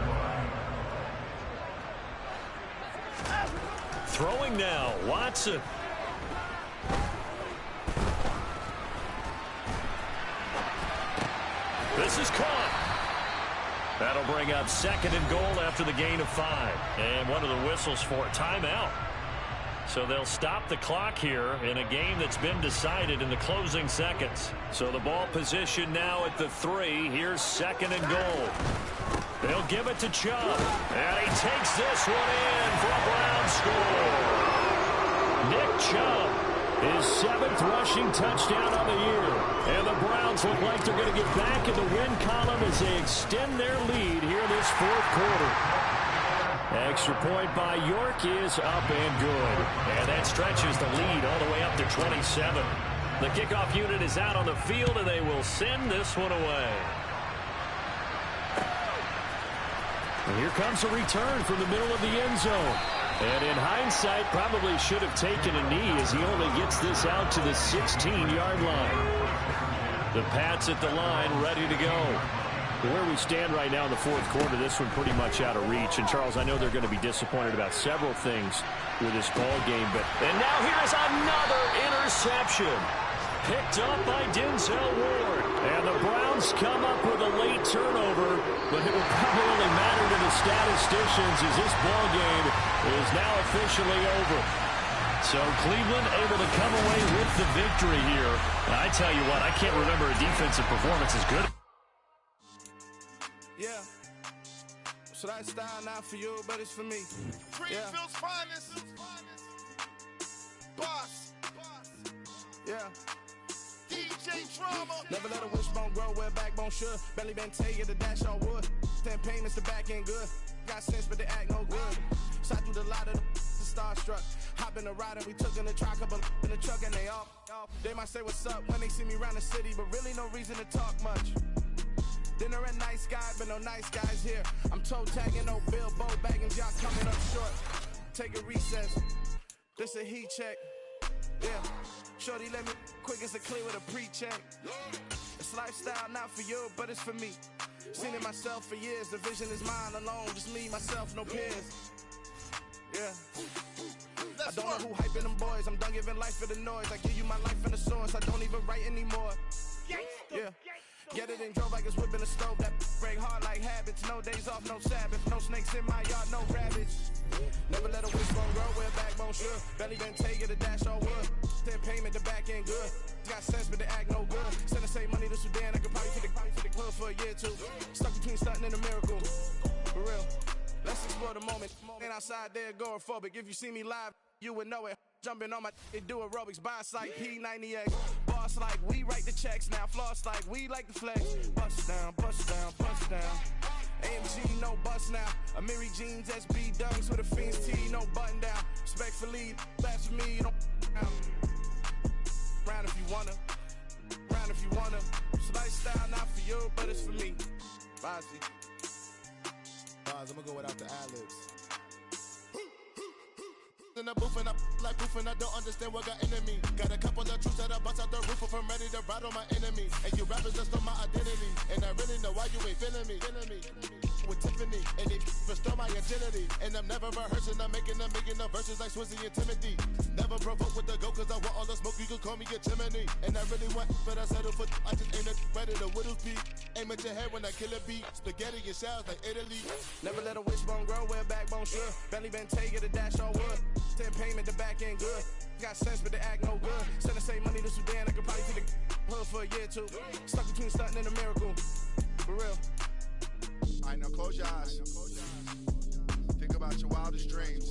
Throwing now, Watson. This is caught. That'll bring up 2nd and goal after the gain of 5. And one of the whistles for timeout. So they'll stop the clock here in a game that's been decided in the closing seconds. So the ball position now at the 3. Here's 2nd and goal. They'll give it to Chubb. And he takes this one in for a Brown score. Nick Chubb, his 7th rushing touchdown on the year. And the Browns look like they're going to get back in the win column as they extend their lead here this 4th quarter. Extra point by York is up and good. And that stretches the lead all the way up to 27. The kickoff unit is out on the field, and they will send this one away. And here comes a return from the middle of the end zone. And in hindsight, probably should have taken a knee as he only gets this out to the 16-yard line. The Pats at the line, ready to go. Where we stand right now in the 4th quarter, this one pretty much out of reach. And, Charles, I know they're going to be disappointed about several things with this ball game. And now here's another interception. Picked up by Denzel Ward. And the Browns come up with a late turnover, but it will probably only matter to the statisticians as this ball game is now officially over. So Cleveland able to come away with the victory here. And I tell you what, I can't remember a defensive performance as good. Yeah. What's So that style not for you, but it's for me. Greenfield's finest. Boss. Yeah. DJ Drama. Never let a wishbone grow where backbone should. Belly been taking the dash on wood. 10 payments, the back end good. Got sense, but they act no good. So I threw the lot of the starstruck. Hop in the ride and we took in the truck, couple in the truck and they off. They might say what's up when they see me around the city, but really no reason to talk much. Dinner at nice guy, but no nice guys here. I'm toe tagging, no Bilbo bagging, y'all coming up short. Take a recess. This a heat check. Yeah. Shorty let me quick as a clear with a pre-check. It's lifestyle not for you, but it's for me. Seen it myself for years. The vision is mine alone. Just me, myself, no peers. Yeah. I don't know who hyping them boys. I'm done giving life for the noise. I give you my life in the source. I don't even write anymore. Yeah. Get it and drove like it's whipping a stove. That break hard like habits. No days off, no Sabbath. No snakes in my yard, no rabbits. Never let a wishbone grow where backbone should. Belly been taking the dash on wood. 10 payment, the back end good. Got sense, but they act no good. Send the same money to Sudan. I could probably take the hood for a year or two. Stuck between stunting and a miracle. For real. Let's explore the moment. Ain't outside there agoraphobic. If you see me live, you would know it. Jumping on my do aerobics, boss like P90X. Boss like we write the checks now. Floss like we like the flex. Bust down, bust down, bust down. AMG, no bust now. Amiri jeans, SB dunks with a Fiends T, no button down. Respectfully, that's for me, don't round if you wanna. Round if you wanna. It's lifestyle not for you, but it's for me. Bozzy. I'm gonna go without the ad-libs. In the booth and I like proof and I don't understand what got into me. Got a couple of troops that I bust out the roof if I'm ready to ride on my enemies. And you rappers just stole my identity. And I really know why you ain't feeling me. With Tiffany, and they restore my agility. And I'm never rehearsing, I'm making a million of verses like Swizzy and Timothy. Never provoke with the go, cause I want all the smoke, you can call me a chimney. And I really want, but I settle for, I just ain't ready to whittle beat. Aim at your head when I kill a beat. Spaghetti and shells like Italy. Never let a wishbone grow where backbone should. Belly been taking the dash on wood. 10 payment, the back end good. Got sense, but they act no good. Send the same money to Sudan, I could probably take the hood for a year or two. Stuck between stunting and a miracle. For real. Alright, now close your eyes. Think about your wildest dreams.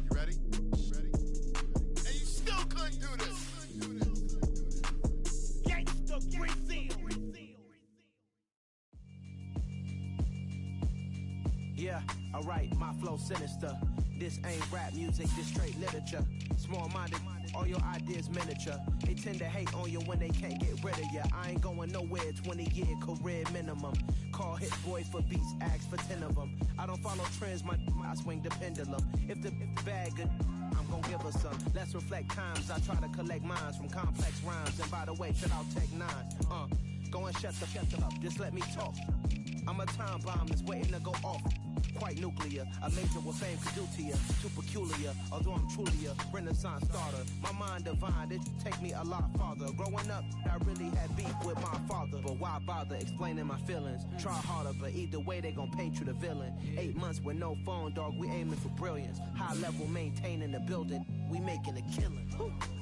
You ready? And you still couldn't do this. Gangsta Brazil. Yeah, alright, my flow sinister. This ain't rap music, this straight literature. Small-minded, all your ideas miniature. They tend to hate on you when they can't get rid of you. I ain't going nowhere, 20-year career minimum. Call Hit Boy for beats, ask for 10 of them. I don't follow trends, I swing the pendulum. If the bag good, I'm gon' give her some. Let's reflect times, I try to collect minds from complex rhymes. And by the way, shout out Tech 9. Go and shut the up, just let me talk. I'm a time bomb that's waiting to go off. Quite nuclear, a major what fame could do to you. Too peculiar, although I'm truly a renaissance starter. My mind divine, it take me a lot farther. Growing up, I really had beef with my father. But why bother explaining my feelings? Try harder, but either way they gon' paint you the villain. 8 months with no phone, dog, we aiming for brilliance. High level maintaining the building, we making a killing.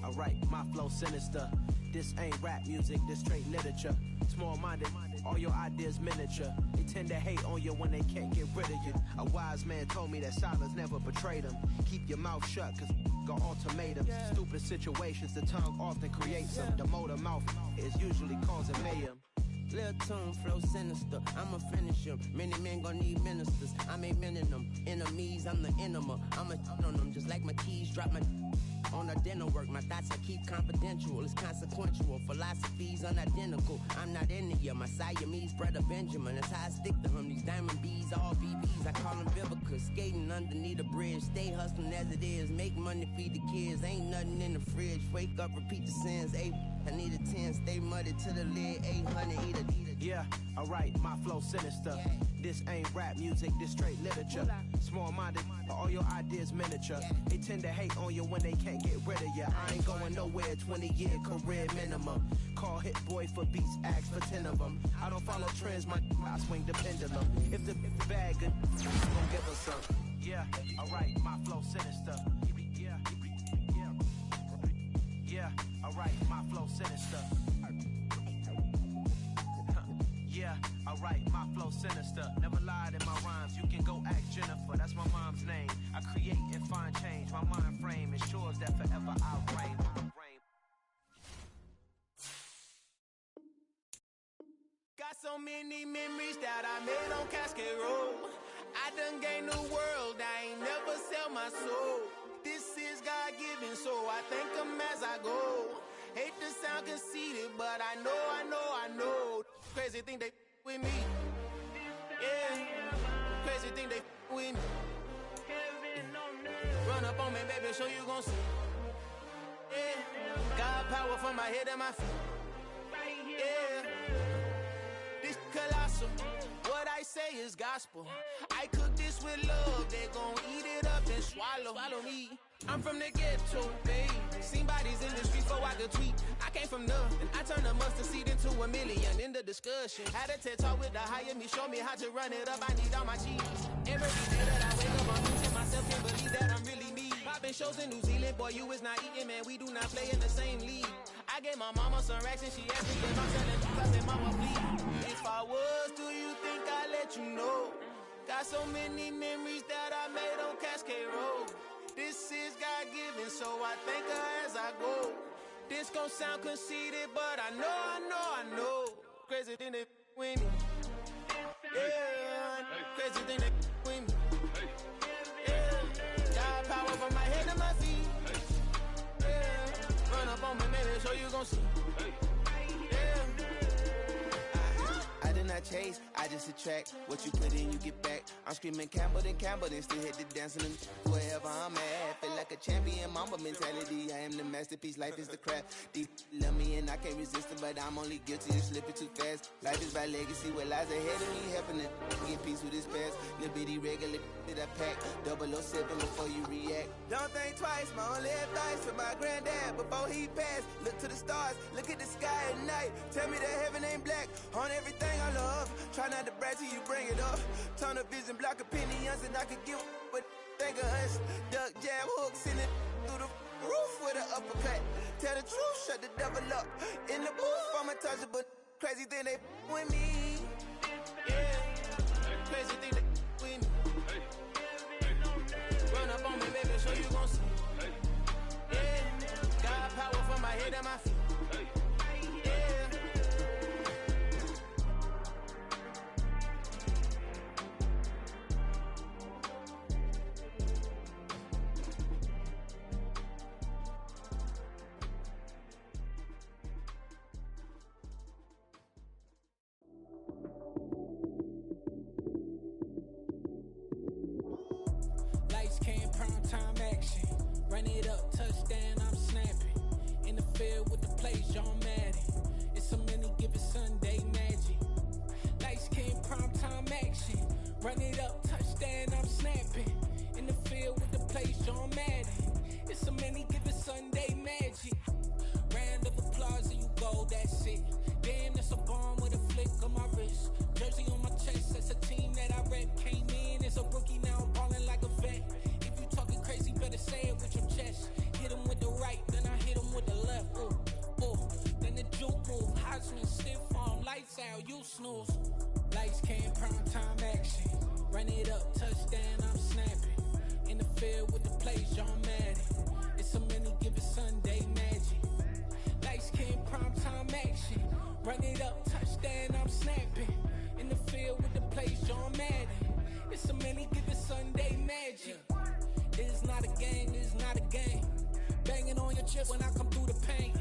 Alright, my flow sinister. This ain't rap music, this straight literature. Small-minded, all your ideas miniature. They tend to hate on you when they can't get rid of you. A wise man told me that silence never betrayed him. Keep your mouth shut, cause got ultimatums. Stupid situations, the tongue often creates them. The motor mouth is usually causing mayhem. Lil' tune, flow sinister, I'ma finish him. Many men gon' need ministers, I'm a men in them. Enemies, I'm the enema, I'ma on them. Just like my keys, drop my on the dinner work. My thoughts I keep confidential, it's consequential. Philosophies unidentical, I'm not in the year. My Siamese brother Benjamin, that's how I stick to him. These diamond bees, all BBs, I call them Vivica. Skating underneath the bridge, stay hustling as it is. Make money, feed the kids, ain't nothing in the fridge. Wake up, repeat the sins, I need a 10, stay muddy to the lid, 800, eat a. Yeah, alright, my flow sinister. This ain't rap music, this straight literature. Small-minded, all your ideas miniature. They tend to hate on you when they can't get rid of you. I ain't going nowhere, 20-year career minimum. Call Hit Boy for beats, ask for 10 of them. I don't follow trends, I swing the pendulum. If the bag good, gon' give us some. Yeah, alright, my flow sinister. Yeah, alright, my flow sinister. Yeah, alright, my flow sinister. Never lied so many memories that I made on Cascade Road. I done gained the world, I ain't never sell my soul. This is God-given, so I thank him as I go. Hate to sound conceited, but I know. Crazy thing they with me. Yeah, crazy thing they with me. Run up on me, baby, so you gon' see. Yeah, God power from my head and my feet. Yeah, this colossal. What I say is gospel. I cook this with love. They gon' eat it up and swallow me. I'm from the ghetto, babe. Seen bodies in the streets before I could tweet. I came from nothing. I turned a mustard seed into a million. In the discussion, had a TED talk with the higher me. Show me how to run it up. I need all my cheese. Every day that I wake up, I'm losing myself. Can't believe that I'm really me. Popping shows in New Zealand, boy, you is not eating, man. We do not play in the same league. I gave my mama some racks and she asked me if I'm selling drugs. I said, mama, please. If I was, do you think I'd let you know? Got so many memories that I made on Cascade Road. This is God-given, so I thank her as I go. This gon' sound conceited, but I know. Crazy thing they with me. Yeah, crazy thing they with me. Yeah, God power from my head to my feet. Yeah, run up on me, maybe, so you gon' see. I did not chase, I just attract. What you put in, you get back. I'm screaming Campbell, then still hit the dancing. Wherever I'm at, feel like a champion, mamba mentality. I am the masterpiece, life is the craft. Deep love me and I can't resist it, but I'm only guilty of slipping too fast. Life is by legacy, what lies ahead of me, helping to get peace with this past. Little bitty regular that I pack, 007 before you react. Don't think twice, my only advice for my granddad before he passed. Look to the stars, look at the sky at night. Tell me that heaven ain't black on everything I love. Try not to brag till you bring it up. Turn the vision, block opinions, and I could give but think of us. Duck, jab, hooks in it through the roof with an uppercut. Tell the truth, shut the devil up. In the booth, I'm untouchable. Crazy thing they with me. Yeah, crazy thing they with me. Run up on me, baby, so you gon' see. Yeah, God power from my head and my feet. Run it up, touchdown, I'm snapping. In the field with the plays, John Madden. It's so many, give it Sunday magic. Lights came prime time action. Run it up, touchdown, I'm snapping. In the field with the plays, John Madden. It's so many, give it Sunday magic. Round of applause and you go, that's it. Damn, that's a bomb with a flick on my wrist. Jersey on my chest, that's a team that I rep. Came in as a rookie, now I'm ballin' like a vet. Talking crazy, better say it with your chest. Hit him with the right, then I hit him with the left. Ooh, then the juke move. Heisman, stiff arm, lights out, you snooze. Lights came, prime time action. Run it up, touchdown, I'm snapping. In the field with the plays, John Madden. It's so many, give it Sunday magic. Lights came, prime time action. Run it up, touchdown, I'm snapping. In the field with the plays, John Madden. It's so many, give it Sunday magic. It's not a game, it's not a game. Banging on your chest when I come through the pain.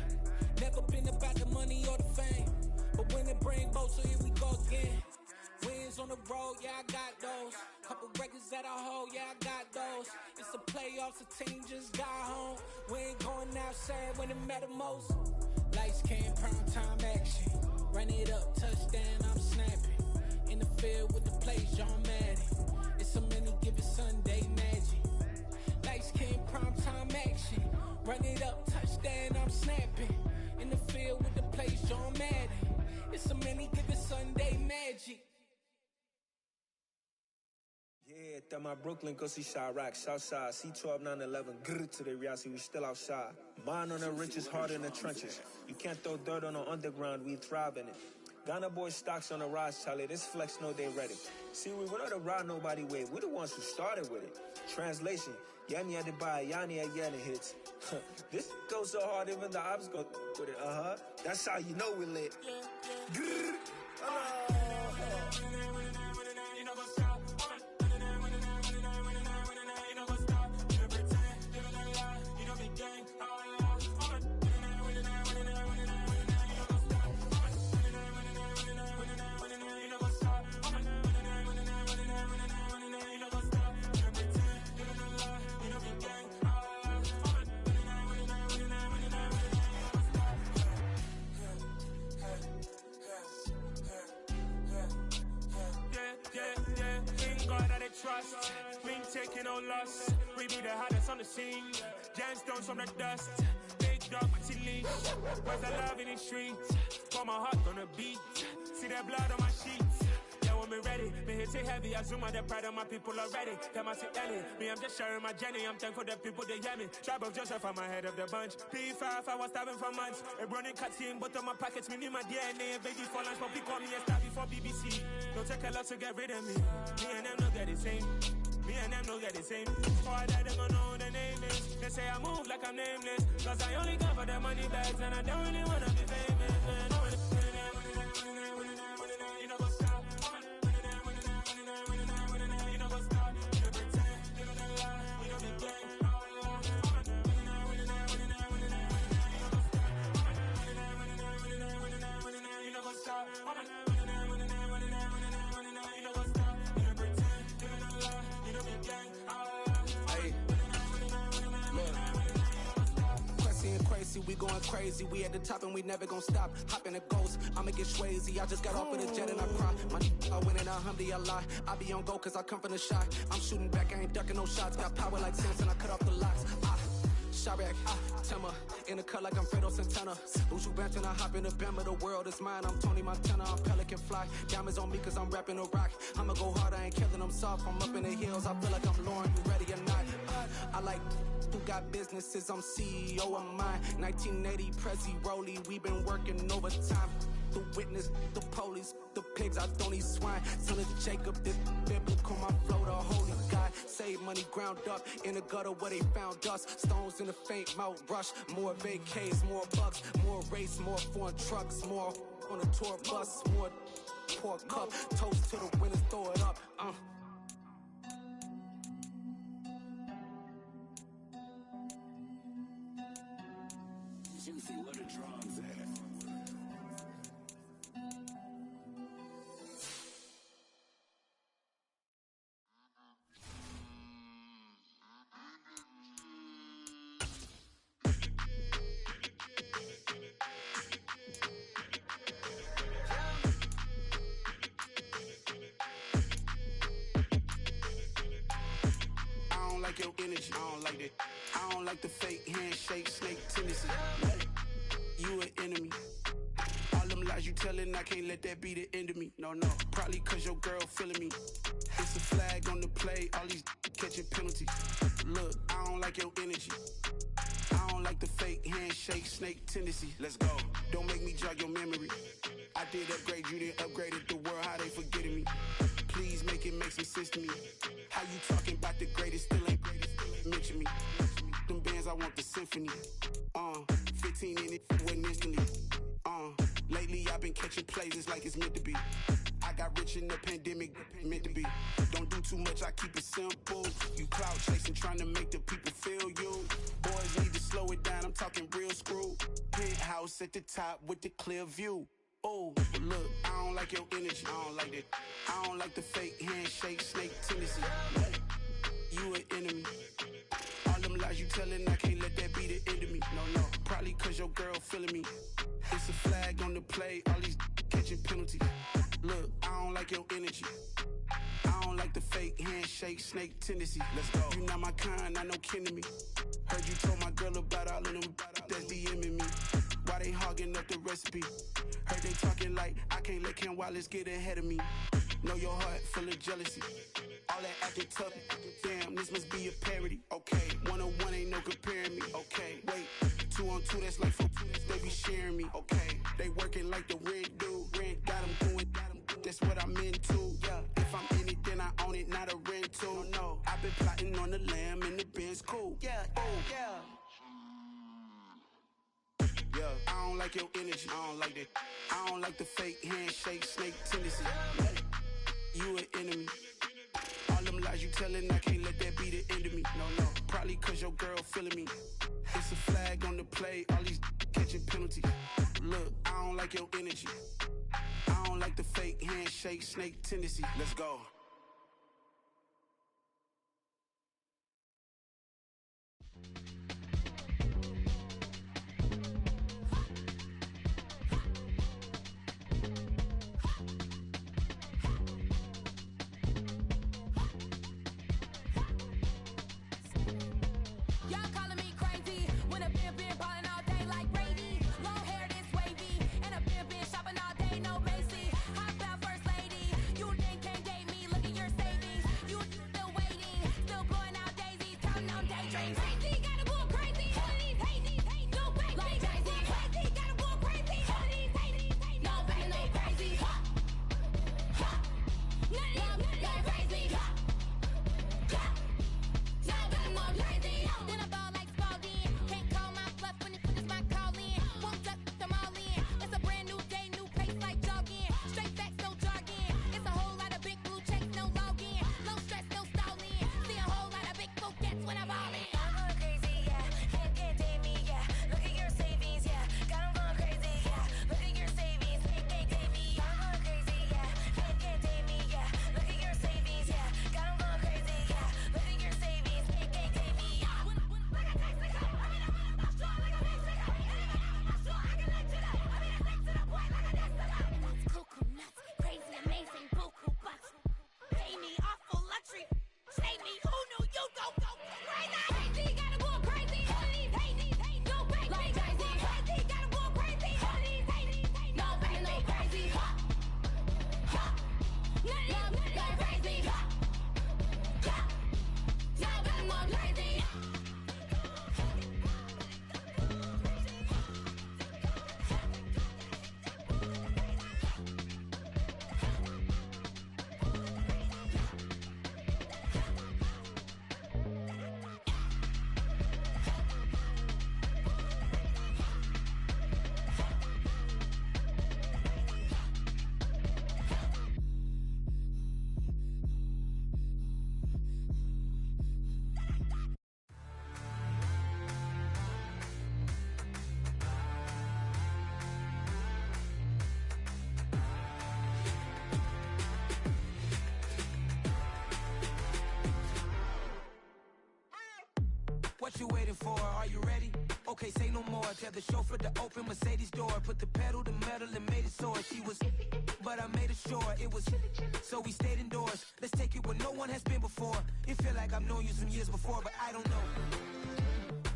Never been about the money or the fame. But when it bring both, so here we go again. Wins on the road, yeah, I got those. Couple records that I hold, yeah, I got those. It's the playoffs, the team just got home. We ain't going outside when it matter most. Lights came, prime time action. Run it up, touchdown, I'm snapping. In the field with the plays, John Madden. It's so many, give it Sunday magic. Lights came, prime time action. Run it up, touchdown, I'm snapping. In the field with the plays, John Madden. It's so many, give it Sunday magic. Yeah, throw my Brooklyn, go see Chirac, Southside, C12, 911, grrr to the reality, we still outside. Mine on the riches, hard in the trenches. You can't throw dirt on the underground, we thrive in it. Ghana boys stocks on the rise, Charlie, this flex know they ready. See, we don't to ride nobody with, we the ones who started with it. Translation, Yanni had to buy, Yanni had Yanni hits. This goes so hard, even the ops go with it, That's how you know we lit. Grrr. taking no loss. We be the hottest on the scene. Gemstones from the dust. Big dog, maxi leash. Where's the love in the streets? Put my heart on the beat. See that blood on my sheets. Yeah, when me ready, me hit it heavy. I zoom out the pride of my people already. Them I see Ellie. Me, I'm just sharing my journey. I'm thankful the people they hear me. Tribe of Joseph, I'm ahead of the bunch. P5, I was starving for months. A running cutscene, but on my pockets, me need my DNA. Baby for lunch, but call me a star before BBC. Don't take a lot to get rid of me. Me and them don't get the same. Me and them don't get the same. Before I die, they gon' know the name is. They say I move like I'm nameless. Cause I only come for the money bags and I don't really wanna be famous, man. You know what's up? You know what's up? You pretend, you know the lie, you know the game. You know what's up? We going crazy, we at the top and we never gon' stop. Hop in a ghost, I'ma get swayzy. I just got off of the jet and I cry. I win in a Humvee, I lie. I be on go cause I come from the shot. I'm shooting back, I ain't ducking no shots. Got power like Samson, I cut off the locks. Sharek, Timmer, in the cut like I'm Fredo Santana. Who's you benching? I hop in the Bama, the world is mine. I'm Tony Montana, I'm Pelican Fly. Diamonds on me cause I'm rapping a rock. I'ma go hard, I ain't killing them soft. I'm up in the hills, I feel like I'm Lauren, you ready or not? I like who got businesses, I'm CEO of mine. 1980 Prezi Rolly, we been working overtime. The witness, the police, the pigs, I don't eat swine. Son of Jacob, this biblical, my flow, the holy God. Save money ground up in the gutter where they found us. Stones in the faint mouth rush. More vacays, more bucks, more race, more foreign trucks, more on a tour bus, more pour cup. Toast to the winners, throw it up. Juicy, where the drums at? I don't like your energy, I don't like that. I don't like the fake handshake, snake tendency. You an enemy. All them lies you telling, I can't let that be the end of me. No, probably cause your girl feeling me. It's a flag on the play, all these catching penalties. Look, I don't like your energy. I don't like the fake handshake, snake tendency. Let's go. Don't make me jog your memory. I did upgrade, you didn't upgrade it. The world, how they forgetting me. Please make it make some sense to me. How you talking about the greatest, still ain't mention me. Them bands, I want the symphony. 15 in it, wasn't instantly. Lately I've been catching plays, it's like it's meant to be. I got rich in the pandemic, meant to be. Don't do too much, I keep it simple. You clout chasing, trying to make the people feel you. Boys need to slow it down, I'm talking real screw. Penthouse at the top with the clear view. Oh, look, I don't like your energy, I don't like that. I don't like the fake handshake, snake tendency. You an enemy. All them lies you telling, I can't let that be the end of me. No, probably cause your girl feeling me. It's a flag on the play, all these catching penalties. Look, I don't like your energy. I don't like the fake handshake, snake tendency. Let's go. You not my kind, not no kin to me. Heard you told my girl about all of them that's DMing me. Why they hogging up the recipe? Heard they talking like I can't let Ken Wallace get ahead of me. Know your heart full of jealousy. All that acting tough, damn, this must be a parody. Okay, 101 ain't no comparing me. Okay, wait, 2 on 2, that's like 4 they be sharing me. Okay, they working like the rent do. Rent got them doing, that's what I'm into. Yeah, if I'm in it, then I own it, not a rental. No, I've been plotting on the lamb and the Benz cool. Yeah, yeah. I don't like your energy, I don't like that. I don't like the fake handshake, snake tendency. You an enemy. All them lies you telling, I can't let that be the end of me. No, probably cause your girl feeling me. It's a flag on the play, all these catching penalties. Look, I don't like your energy. I don't like the fake handshake, snake tendency. Let's go. waiting for? Are you ready? Okay, say no more. Tell the chauffeur to open Mercedes door. Put the pedal to metal and made it soar. She was, but I made it sure it was. So we stayed indoors. Let's take it where no one has been before. It feel like I've known you some years before, but I don't know.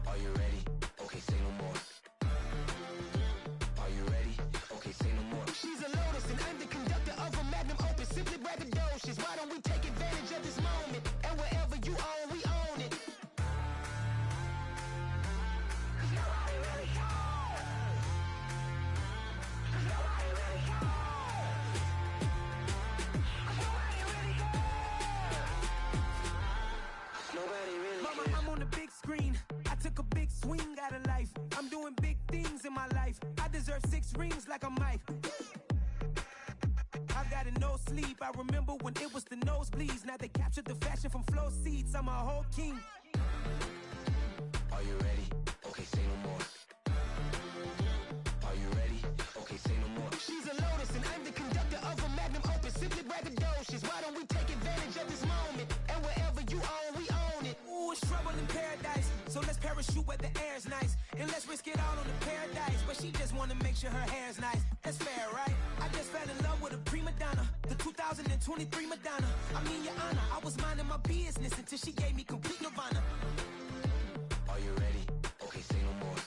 Are you ready? Okay, say no more. Are you ready? Okay, say no more. She's a Lotus and I'm the conductor of a magnum opus. Simply braggadocious. Why don't we take advantage of this moment? And wherever you own, we own it. Mama, I'm on the big screen. I took a big swing out of life. I'm doing big things in my life. I deserve 6 rings like a Mike. I've got no sleep. I remember when it was the nosebleeds. Now they captured the fashion from flow seats. I'm a whole king. Are you ready? Okay, say no more. Are you ready? Okay, say no more. She's a Lotus and I'm the conductor of a magnum opus. Simply braggadocious. Why don't we take advantage of this moment? And wherever you own, we own it. Ooh, it's trouble in paradise. So let's parachute where the air's nice. And let's risk it all on the paradise. But she just wanna make sure her hair's nice. That's fair, right? I just fell in love with a prima donna. The 2023 Madonna. I mean, your honor, I was minding my business until she gave me complete nirvana. Are you ready? Okay, say no more.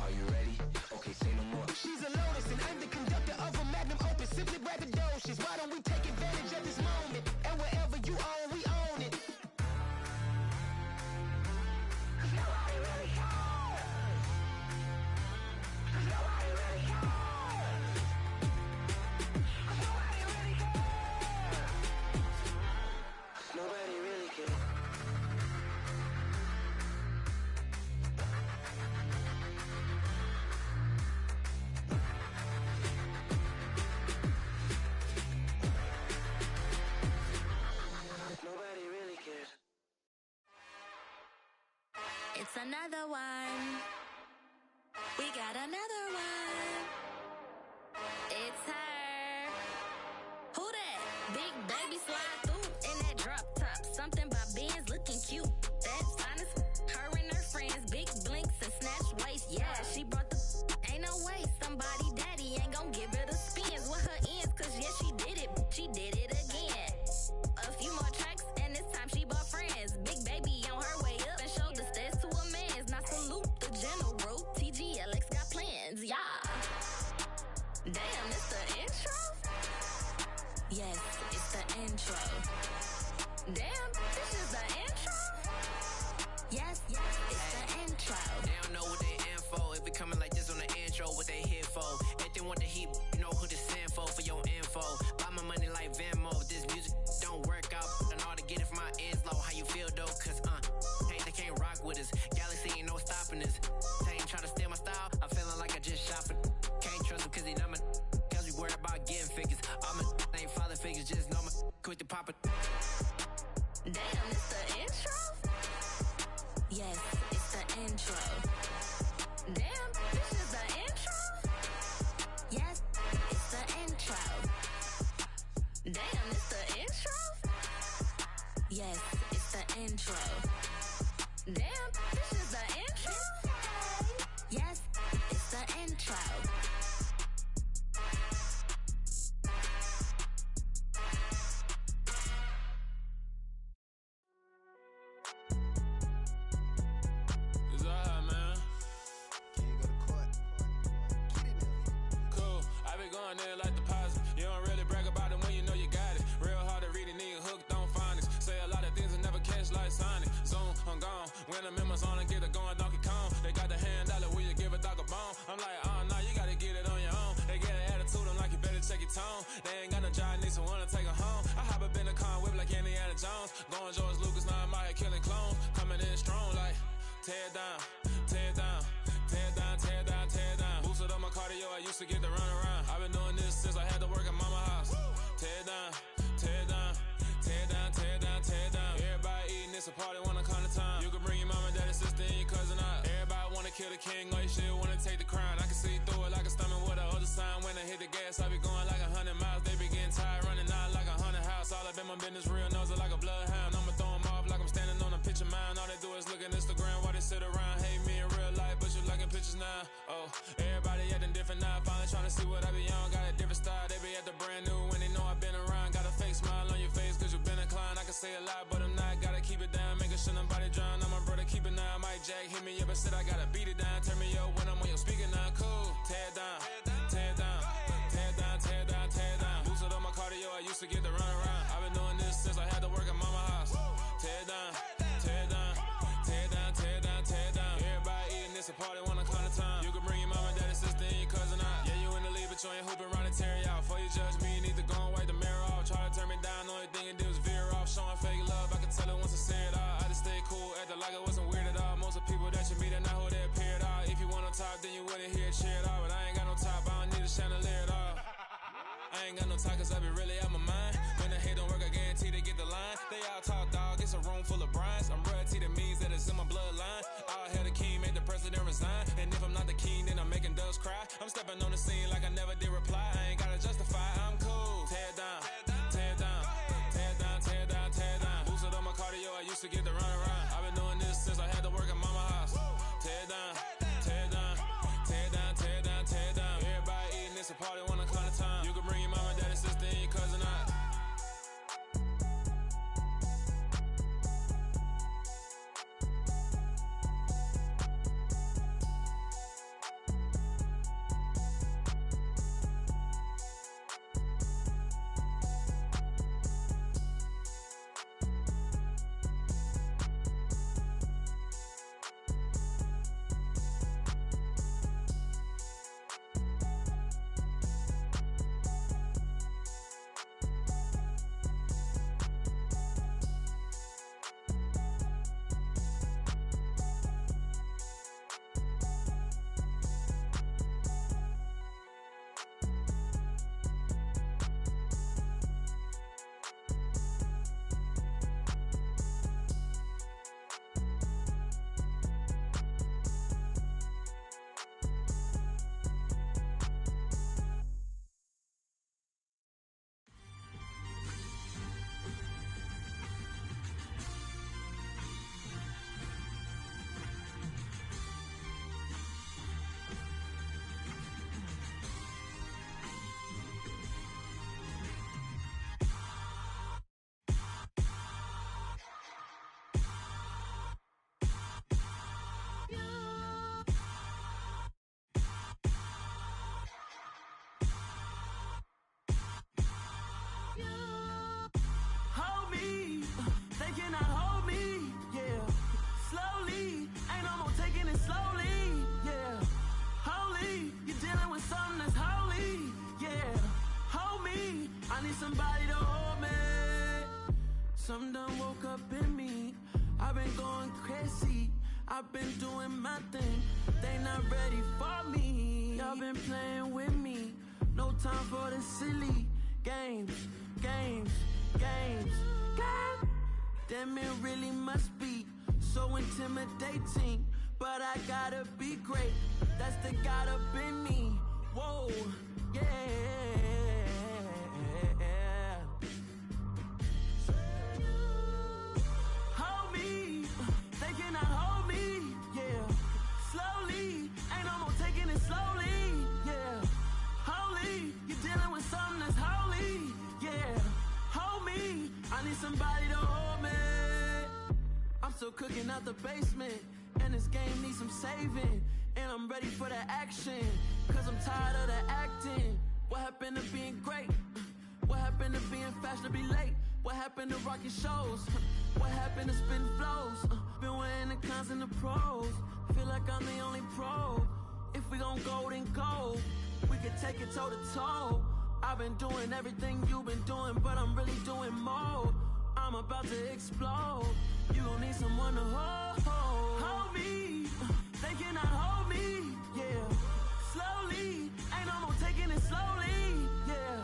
Are you ready? Okay, say no more. She's a Lotus and I'm the conductor of a magnum opus. Simply braggadocious. Why don't we take advantage of this moment? And wherever you own, we own it. Nobody really cares. Nobody really cares. Nobody really cares. Nobody really cares. Nobody really cares. It's another one. We got another one. It's her. Who that? Big baby slide through in that drop top. Something by Benz looking cute. That's honest. Her and her friends, big blinks and snatch waist. Yeah, she brought the. Ain't no way somebody daddy ain't gon' give her the spins with her ends. Cause yeah, she did it. She did it again. A few more tracks and this time she bought friends. Big baby on her way up and showed the stairs to a man's. Now salute the general. TGLX got plans, yeah. Damn, it's the intro? Yes, it's the intro. Damn, this is the intro? Yes, it's the intro. They don't know what they in for. If it coming like this on the intro, what they here for? If they want the heat, you know who to send for your info. Buy my money like Venmo. This music don't work out, and all to get it from my ends low. How you feel though? Cause hey, they can't rock with us. Galaxy ain't no stopping us. They ain't try to steal my style. I'm feeling like I just shot it. Can't trust him cause he not my. Cause we worried about getting figures. All my ain't father figures, just know my quick to pop it. Damn, it's the intro? Yes, it's the intro. Damn, this is the intro? Yes, it's the intro. Damn, it's the intro? Yes, it's the intro. Damn, this is the intro? Yes, it's the intro. It's alright, man. Cool. I been going there like deposit. You don't really brag about it when you know you got it. Real hard to read a nigga hooked on phonics. Say a lot of things and never catch like Sonic. Zone, I'm gone. When I'm in my zone, I get it going Donkey Kong. They got the hand dollar, will you give a dog a bone? I'm like, oh no, you gotta get it on your own. They get an attitude, I'm like, you better check your tone. They ain't got no job, need someone to take her home. I hop up in the car, whip like Indiana Jones. Going George Lucas, now I'm out here killing clones. Coming in strong like, tear down, tear down, tear down, tear down, tear down. Boosted up my cardio, I used to get to run around. I've been doing this since I had to work at mama house. Tear down, tear down, tear down, tear down, tear down. Everybody eating, it's a party when I come to time. You can bring your mama, daddy, sister, and your cousin out. Everybody wanna kill the king, or you shit wanna take the crown. I can see through it like a stomach with a other sign. When I hit the gas, I be going like 100 miles. They be getting tired, running out like 100 house. All up in my business, real nose like a bloodhound. I'ma throw 'em off like I'm standing on a picture mound. All they do is look Instagram while they sit around. Hate me in real life, but you liking pictures now. Oh, everybody acting different now. Finally trying to see what I be on. Got a different style, they be at the brand new when they know I've been around. Got a fake smile on your face, cause you been inclined. I can say a lot, but I'm not. Gotta keep it down, making sure nobody drown. I'm my brother, keep it now. Mike Jack hit me up and said I gotta beat it down. Turn me up when I'm on your speaker now. Cool, tear it down, tear it down, tear it down, tear it down, tear it down. Boosted on my cardio, I used to get the run around. I've been doing this since I had to work at mama house. Tear it down, tear it down, tear it down, tear it down, tear it down. Everybody eating this a party, one o'clock of time. You can bring your mama, daddy, sister, and your cousin out. Yeah, you in the lead, but you ain't hooping around and tear you out. Before you judge me, you need to go and wipe the mirror off. Try to turn me down, only thing it did was veer off. Showing fake love, I can tell it once I say it all. I just stay cool, acting like it wasn't weird at all. Most of the people that you meet are not who they appear at all. If you want on top, then you wouldn't hear it cheer it all. But I ain't got no top, I don't need a chandelier at all. I ain't got no time, cause I be really out my mind. When the hate don't work, I guarantee they get the line. They all talk, dog, it's a room full of brinds. I'm royalty, that means that it's in my bloodline. All hail the king, make the president resign. And if I'm not the king, then I'm making doves cry. I'm stepping on the scene like I never did reply. I ain't gotta justify, I'm cool. Tear it down, tear it down, tear it down, tear it down, tear it down. Boosted on my cardio, I used to get the run around. I've been doing this since I had to work at mama house. Tear it down, tear it down, tear it down, tear it down, tear it down. Everybody eating this a party, 1 o'clock of time. You can bring your mama, daddy, sister, and your cousin out. Hold me, they cannot hold me, yeah. Slowly, ain't no more taking it slowly, yeah. Holy, you're dealing with something that's holy, yeah. Hold me, I need somebody to hold me. Something done woke up in me, I've been going crazy. I've been doing my thing, they not ready for me. Y'all been playing with me, no time for the silly games, games, games. God damn, it really must be so intimidating, but I gotta be great. That's the God up in me. Whoa, yeah. Hold me, they cannot hold me, yeah. Slowly, ain't no more taking it slowly, yeah. Holy, you're dealing with something that's holy, yeah. Hold me, I need somebody to hold me. I'm still cooking out the basement, and this game needs some saving. And I'm ready for the action, cause I'm tired of the acting. What happened to being great? What happened to being fashionably late? What happened to rocking shows? What happened to spitting flows? Been weighing the cons and the pros. Feel like I'm the only pro. If we gon' go, then go. We can take it toe to toe. I've been doing everything you've been doing, but I'm really doing more. I'm about to explode. You gon' need someone to hold. Hold me, they cannot hold me, yeah. Slowly, ain't no more taking it slowly, yeah.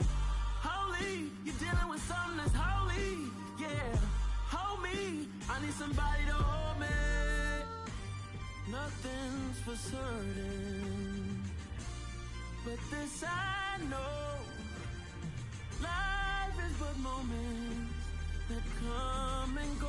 Holy, you're dealing with something that's holy, yeah. Hold me, I need somebody to hold me. Nothing's for certain, but this I know. Life is but moments that come and go.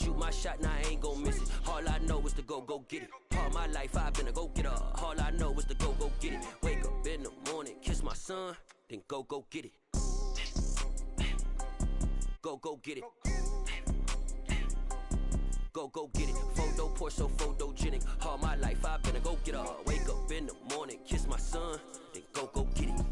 shot, now I ain't gon' miss it. All I know is to go get it. All my life I've been a go-getter. All I know is to go get it. Wake up in the morning, kiss my son, then go get it. Go get it. Go get it. Photo poor, so photogenic. All my life I've been a go-getter. Wake up in the morning, kiss my son, then go get it.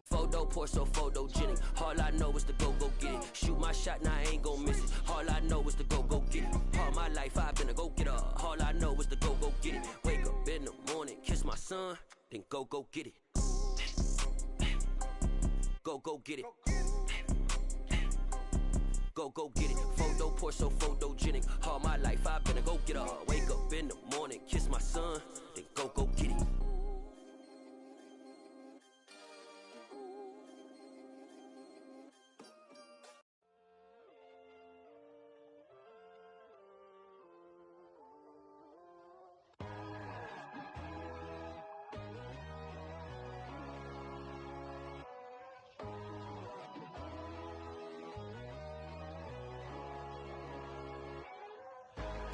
Photo poor, so photogenic. All I know is to go get it. Shoot my shot, now I ain't gon' miss it. All I know is to go get it. All my life I've been a go-getter. All I know is to go get it. Wake up in the morning, kiss my son, then go get it. Go get it. Go get it. Photo poor, so photogenic. All my life I've been a go-getter. Wake up in the morning, kiss my son, then go get it.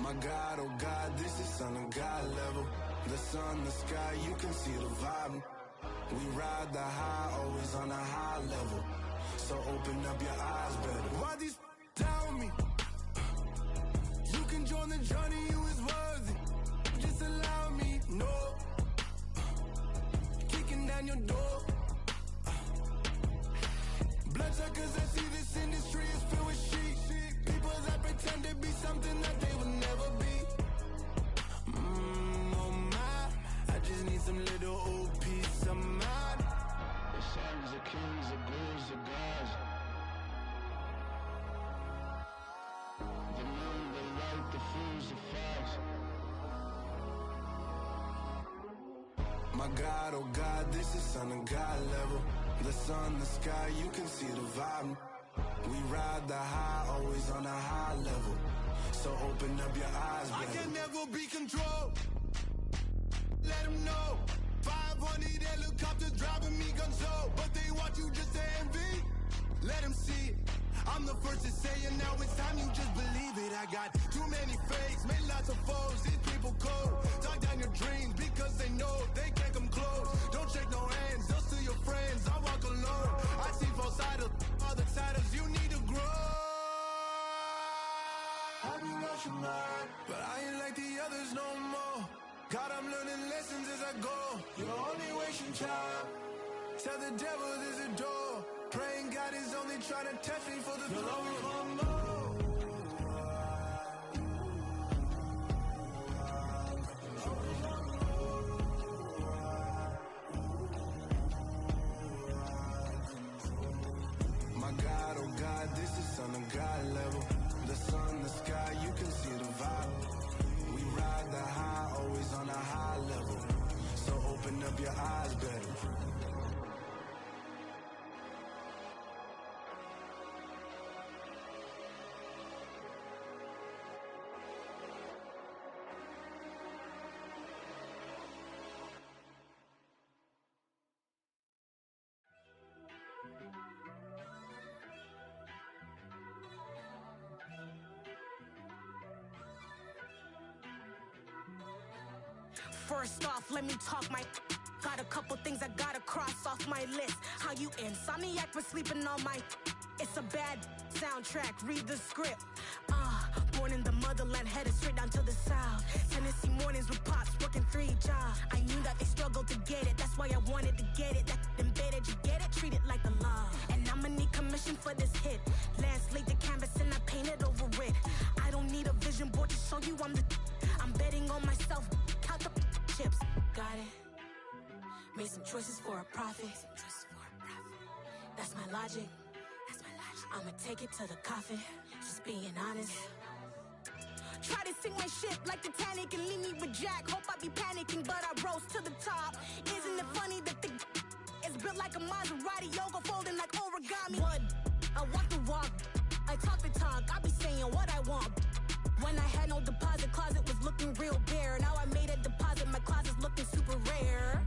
My God, oh God, this is son of God level. The sun, the sky, you can see the vibe. We ride the high, always on a high level. So open up your eyes better. Why these tell me? You can join the journey, you is worthy. Just allow me, no. Kicking down your door. Bloodsuckers, I see this industry is filled with sheep. People that pretend to be something that they will never be. Oh my, I just need some little old peace of mind. The sons are kings, the ghouls, the gods. The moon, the light, the fools, the facts. My God, oh God, this is son of God level. The sun, the sky, you can see the vibe. We ride the high, always on a high level. So open up your eyes, baby. I can never be controlled. Let them know. 500 helicopters driving me gonzo. But they want you just to envy. Let them see it. I'm the first to say it, now it's time you just believe it. I got too many fakes, made lots of foes. These people cold. Talk down your dreams because they know they can't come close. Don't shake no hands, they'll steal your friends. I walk alone. I see both sides, other siders, you need to grow. Have you lost your mind? But I ain't like the others no more. God, I'm learning lessons as I go. You're only wasting time. Tell the devil there's a door. Praying God is only trying to test me for the throne. My God, oh God, this is son of God level. The sun, the sky, you can see the vibe. We ride the high, always on a high level. So open up your eyes better. First off, let me talk my... Got a couple things I gotta cross off my list. How you insomniac for sleeping on my... It's a bad soundtrack, read the script. Born in the motherland, headed straight down to the south. Tennessee mornings with pops, working 3 jobs. I knew that they struggled to get it, that's why I wanted to get it. That embedded, you get it, treat it like a law. And I'ma need commission for this hit. Lance laid the canvas and I painted over it. I don't need a vision board to show you I'm the... I'm betting on myself, count the chips. Got it. Made some choices for a profit. That's my logic. I'ma take it to the coffin. Just being honest. Try to sink my ship like Titanic and leave me with Jack. Hope I be panicking, but I wrote it like a Maserati, yoga folding like origami. What? I walk the walk, I talk the talk, I be saying what I want. When I had no deposit, closet was looking real bare. Now I made a deposit, my closet's looking super rare.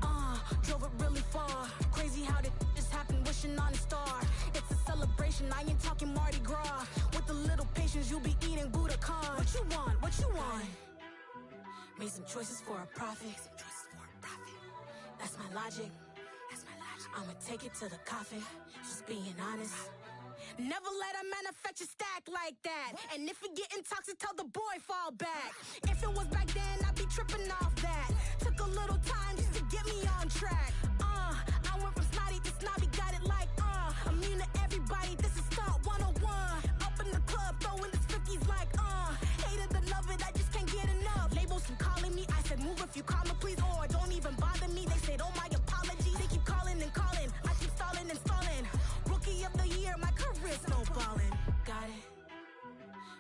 Drove it really far. Crazy how did this happen, wishing on a star. It's a celebration, I ain't talking Mardi Gras. With a little patience, you'll be eating Budokan. What you want? What you want? Made some choices for a profit. That's my logic. I'ma take it to the coffin. Just being honest. Never let a manufacture stack like that. And if it getting toxic, tell the boy fall back. If it was back then, I'd be tripping off that. Took a little time just to get me on track. I went from snotty to snobby, got it like immune to everybody, this is stunt 101. Up in the club, throwing this 50s like hate it or love it, I just can't get enough. Labels keep calling me, I said move if you call me please, or don't even bother me. They said oh my apologies, they keep calling and calling, I keep stalling and stalling. Rookie of the year, my career's snowballing. Got it.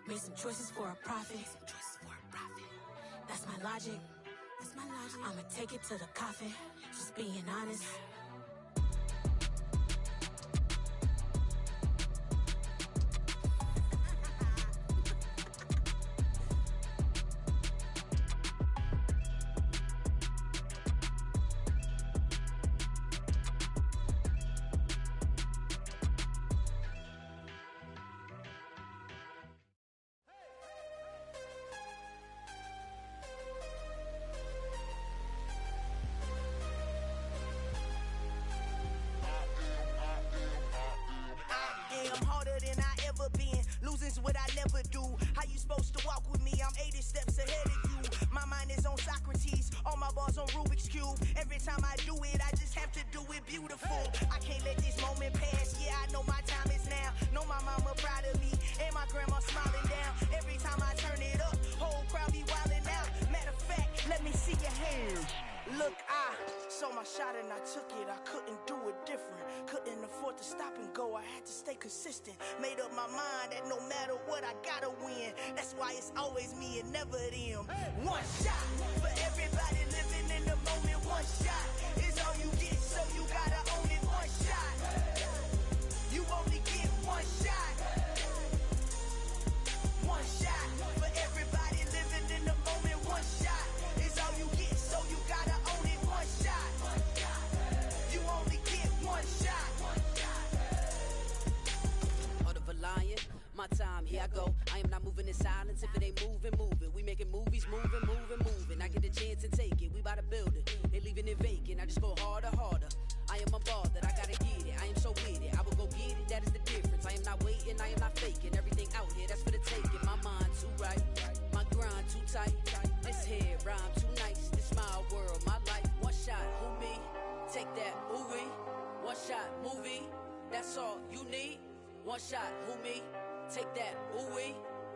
Made some choices for a profit. That's my logic. I'ma take it to the coffin. Just being honest. What I never do. How you supposed to walk with me? I'm 80 steps ahead of you. My mind is on Socrates, all my bars on Rubik's Cube. Every time I do it, I just have to do it beautiful. I can't let this moment pass. Yeah, I know my time is now. Know my mama proud of me, and my grandma smiling down. Every time I turn it up, whole crowd be wildin' out. Matter of fact, let me see your hands. Look, I saw my shot and I took it. I couldn't do it different. Couldn't afford to stop and go. I had to stay consistent. Made up my mind that no matter what, I gotta win. That's why it's always me and never them. One shot for everybody living in the moment. One shot is all you get, so you gotta own it. One shot. You only get one shot. One shot for everybody living in the moment. One shot is all you get, so you gotta own it. One shot. You only get one shot. Heart of a lion, my time, here I go. I am not moving in silence. If it ain't moving, moving. We making movies, moving. I get the chance and take it. We bout to build it. They leaving it vacant. I just go harder. I am a ball that I gotta get it. I am so with it. I will go get it. That is the difference. I am not waiting. I am not faking. Everything out here, that's for the taking. My mind too right. My grind too tight. This head rhyme too nice. This my world, my life. One shot, who me? Take that, ooh-wee. One shot, movie. That's all you need. One shot, who me? Take that, ooh-wee.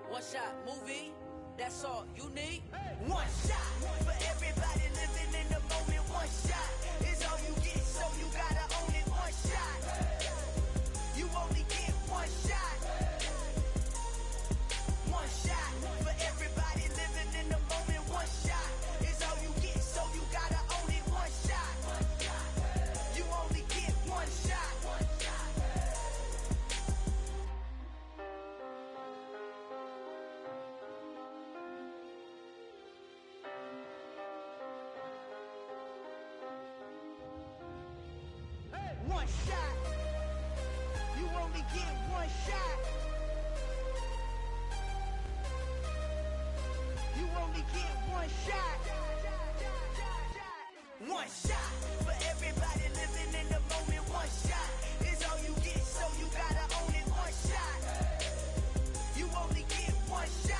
One shot, movie. That's all you need. One shot for everybody living in the moment. One shot is all you get, so you gotta own it. One shot. You only get one shot. One shot for everybody living in the moment. One shot is all you get, so you gotta own it. One shot. You only get one shot. One shot. You only get one shot. You only get one shot. One shot for everybody living in the moment. One shot is all you get, so you gotta own it. One shot. You only get one shot.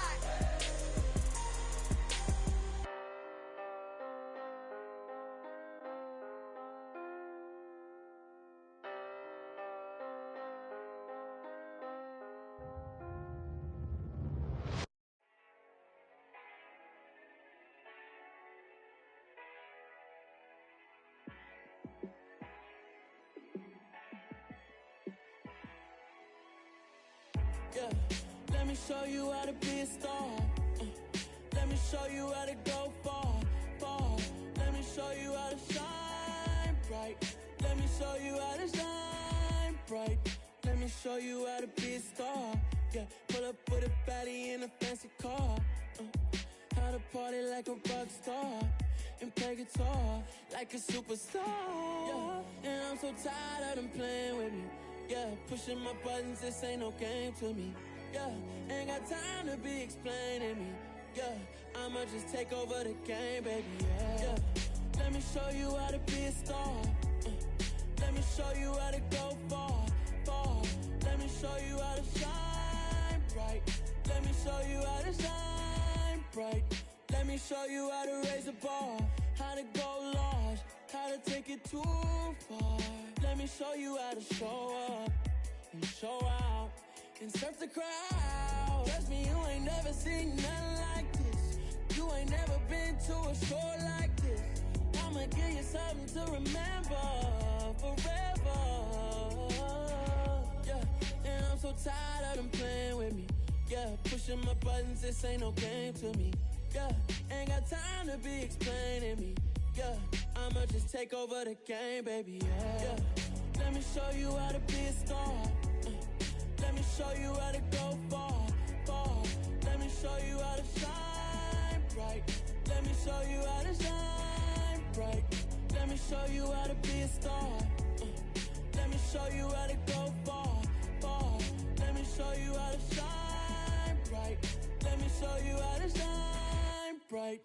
Yeah, let me show you how to be a star. Let me show you how to go far. Let me show you how to shine bright. Let Let me show you how to shine bright. Let me show you how to be a star. Yeah, pull up with a baddie in a fancy car. How to party like a rock star and play guitar like a superstar. Yeah, and I'm so tired of them playing with me. Yeah, pushing my buttons, this ain't no game to me. Yeah, ain't got time to be explaining me. Yeah, I'ma just take over the game, baby. Yeah, let me show you how to be a star. Let me show you how to go far, far. Let me show you how to shine bright. Let me show you how to shine bright. Let me show you how to raise a bar, how to go large, how to take it too far. Let me show you how to show up and show out and surf the crowd. Trust me, you ain't never seen nothing like this. You ain't never been to a show like this. I'ma give you something to remember forever. Yeah, and I'm so tired of them playing with me. Yeah, pushing my buttons, this ain't no game to me. Yeah, ain't got time to be explaining me. Yeah, I'ma just take over the game, baby. Yeah, let me show you how to be a star. Let me show you how to go far, far. Let me show you how to shine bright. Let me show you how to shine bright. Let me show you how to be a star. Let me show you how to go far, far. Let me show you how to shine bright. Let me show you how to shine bright.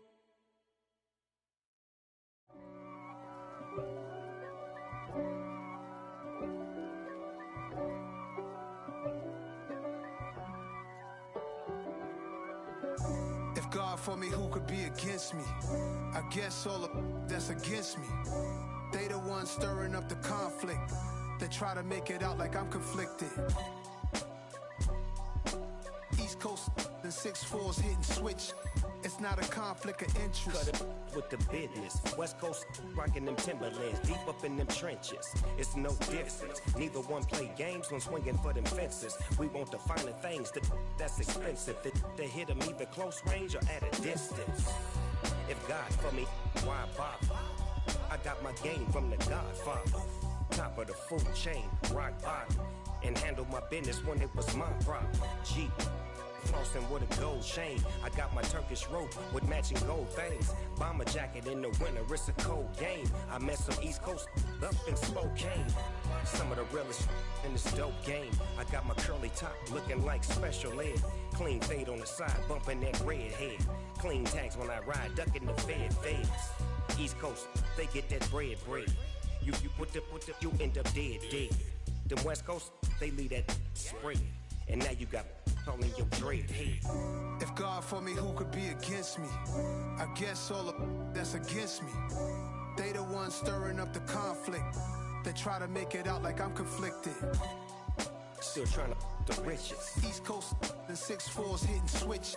If God for me, who could be against me? I guess all of that's against me. They the ones stirring up the conflict. They try to make it out like I'm conflicted. East Coast and 6'4's hitting switch. It's not a conflict of interest. Cut it with the business. West Coast rocking them Timberlands, deep up in them trenches. It's no difference. Neither one play games when swinging for them fences. We want the finer things that's expensive. They hit them either close range or at a distance. If God for me, why bother? I got my game from the Godfather. Top of the food chain, rock bottom. And handle my business when it was my problem. G. Flossing with a gold chain. I got my Turkish rope with matching gold things. Bomber jacket in the winter, it's a cold game. I met some East Coast up in Spokane. Some of the realest in this dope game. I got my curly top looking like special ed. Clean fade on the side, bumping that red head. Clean tags when I ride, ducking the feds. East Coast, they get that bread. You you end up dead. Them West Coast, they leave that spread. And now you got all in your dread head. If God for me, who could be against me? I guess all of that's against me. They the ones stirring up the conflict. They try to make it out like I'm conflicted. Still trying to the riches. East Coast and 6'4's hitting switch.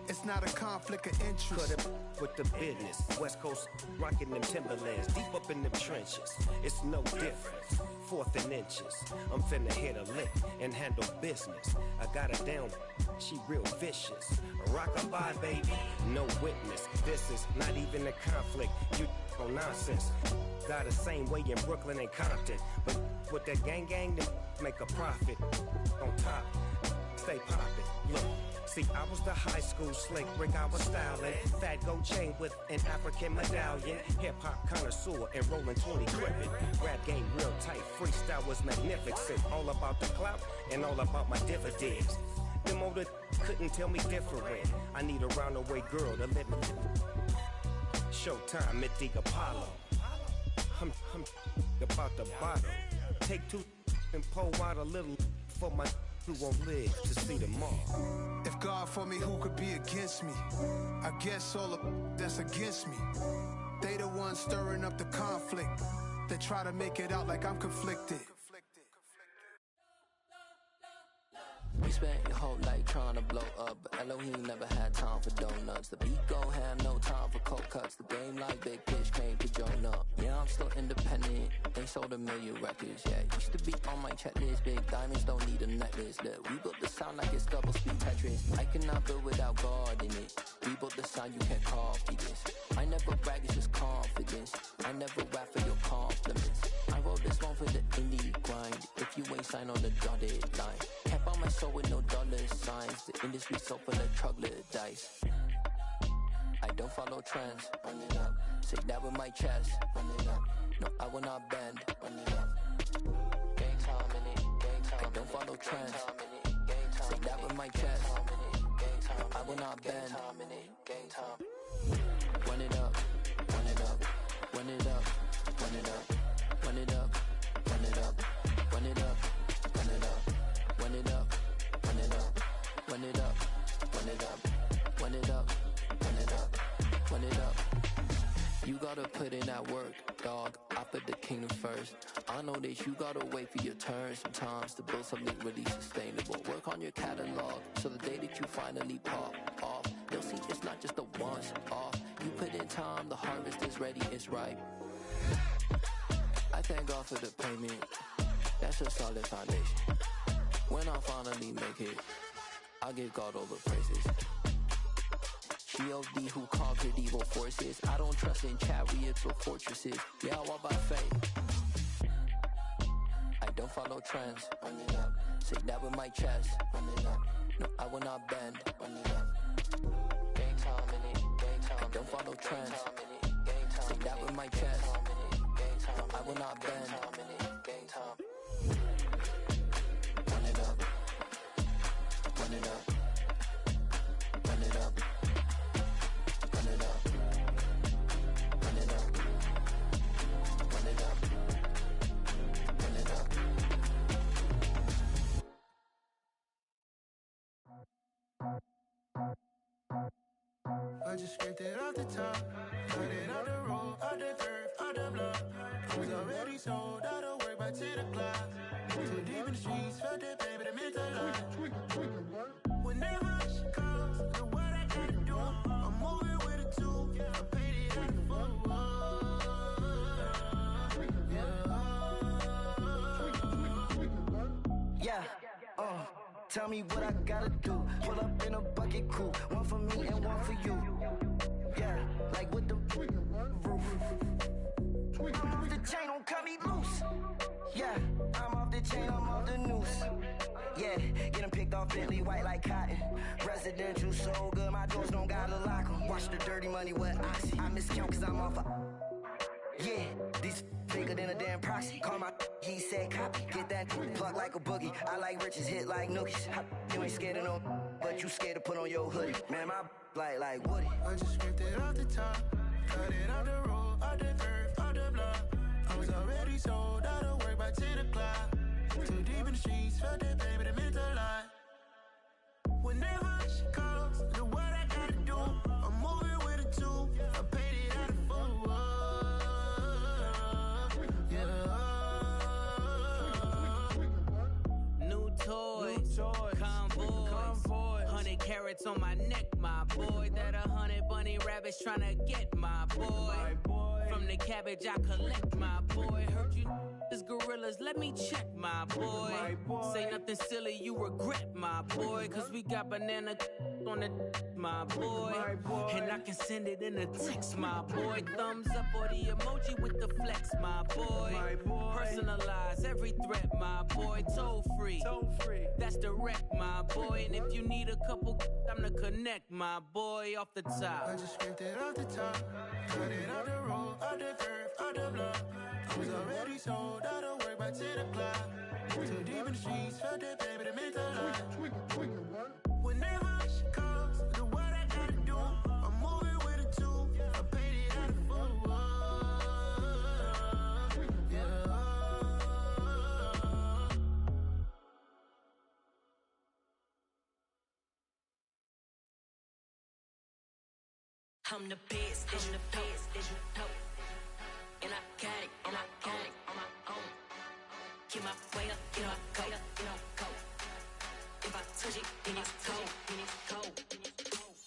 It's not a conflict of interest. Cut it with the business. West Coast rocking them Timberlands, deep up in them trenches. It's no difference. 4th and inches. I'm finna hit a lick and handle business. I got her down, she real vicious. Rockabye, baby, no witness. This is not even a conflict. You on nonsense. Got the same way in Brooklyn and Compton, but with that gang, then make a profit. On top, stay poppin'. Look. See, I was the high school slick brick, I was styling. Fat gold chain with an African medallion. Hip-hop connoisseur and rolling 20 gripping. Rap game real tight, freestyle was magnificent. All about the clout and all about my dividends. Them older couldn't tell me different. I need a roundaway girl to let me. Showtime at the Apollo. I'm about the bottom. Take 2 and pull out a little for my who won't live to see tomorrow. If God for me, who could be against me? I guess all of that's against me. They the ones stirring up the conflict. They try to make it out like I'm conflicted. We spent your whole life trying to blow up, but Elohim never had time for donuts. The beat gon' have no time for cold cuts. The game like Big Pitch came to join up. Yeah, I'm still independent. They sold 1 million records. Yeah, used to be on my checklist. Big diamonds don't need a necklace. Look, we built the sound like it's double speed Tetris. I cannot build without God in it. We built the sound, you can't copy this. I never brag, it's just confidence. I never rap for your compliments. I wrote this one sign on the dotted line. Can't buy my soul with no dollar signs. The industry so full of troglodytes. I don't follow trends. Run it up. Say that with my chest. Run it up. No, I will not bend. Run it up. Gang time in it. Gang time. I don't follow trends. Say that with my chest. I will not bend. Gang time. Run it up. Run it up. Run it up. Run it up. Run it up. Run it up. Run it up. Run it up. Run it up. Run it up. Run it up. Run it up. Run it up. Run it up. Run it up. You gotta put in that work, dog. I put the kingdom first. I know that you gotta wait for your turn sometimes to build something really sustainable. Work on your catalog so the day that you finally pop off, they'll see it's not just a once off. You put in time, the harvest is ready, it's ripe. I thank God for the payment. That's a solid foundation. When I finally make it, I give God all the praises. G.O.D. who conquered evil forces. I don't trust in chariots or fortresses. Yeah, I walk by faith. I don't follow trends. Run it up. Say that with my chest. Run it up. No, I will not bend. Run it up. Gang time in it. Gang time. I don't follow trends. Say that with my chest. I will not bend. Gang time. Run it up. Run it up. Run it up. Run it up. Run it up. Run it up. Run it up. I just scraped it off the top, cut it off the road, off the turf, off the block. I was already sold out of work by 10 o'clock. Too deep in the streets, felt that pain, but it meant a lot. Whenever she calls, know what I gotta do. I'm moving with a two, I paid it out of full. Yeah, tell me what I gotta do. Pull up in a bucket crew, one for me and one for you. Yeah, like with the roof. I'm off the chain, don't cut me loose. Yeah, I'm off the chain, I'm off the noose. Yeah, getting picked off Bentley white like cotton. Residential so good, my doors don't gotta lock 'em. Watch the dirty money with Oxy. I miscount cause I'm off yeah, these bigger than a damn proxy. Call my he said copy. Get that plug like a boogie. I like riches, hit like nookies. You ain't scared of no, but you scared to put on your hoodie. Man, my like Woody. I just scraped it off the top, cut it off the road, off the turf, off the block. I was already sold out of work by 10 o'clock. Too deep in the streets, felt that pain, but it meant a lot. Whenever she calls, know what I gotta do. I'm moving with a two, I paid it out of full. New toys, convoys, 100 carats on my neck, my boy. That 100 bunny rabbits tryna get my boy. From the cabbage I collect, my boy. Heard you is gorillas, let me check, my boy. Say nothing silly, you regret, my boy. Cause we got banana on the my boy. And I can send it in a text, my boy. Thumbs up or the emoji with the flex, my boy. Personalize every threat, my boy. Toll free, that's direct, my boy. And if you need a couple, I'm the connect, my boy. Off the top, I just scraped it off the top, cut it off the road, off the turf, off the block. I was already sold out of work by 10 o'clock. Too deep in the streets, felt that pain, but it meant a lot. Whenever she calls, know what I gotta do. I'm moving with a two, I paid it out of full. I'm the best, I'm the best, as you know. And I got it, and I got it on my own. Get my way up, get my go, get my go. If I touch it, then it's cold, then it's cold.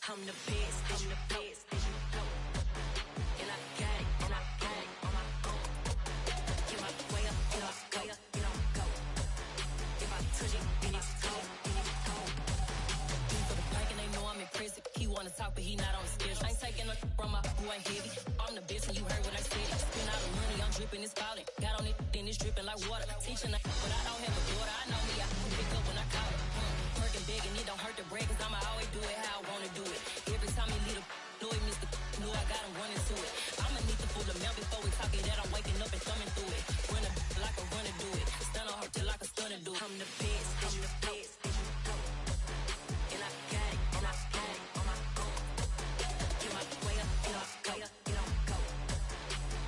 I'm the best, as you know. And I got it, and I got it on my own. Get my way up, get my go, get my go. If I touch it, then it's cold, then it's cold. He for the plank and they know I'm in prison. He wanna talk, but he not on the schedule. I ain't taking a from my boy heavy. I'm the bitch. dripping, it's falling. Got on it, then it's dripping like water. Teaching but I don't have a daughter. I know me, I can pick up when I call it. Working big and it don't hurt to break, cause I'ma always do it how I wanna do it. Every time he lead a know it, Mr. Knew I got him running to it. I'ma need the full amount before we talk it that I'm waking up and thumbing through it. Run a like a runner do it. Stun on her till like a stunner do it. I'm the best, I'm the best. And I got it, and I got it on my own. Get my way up, get off, go, get on, go.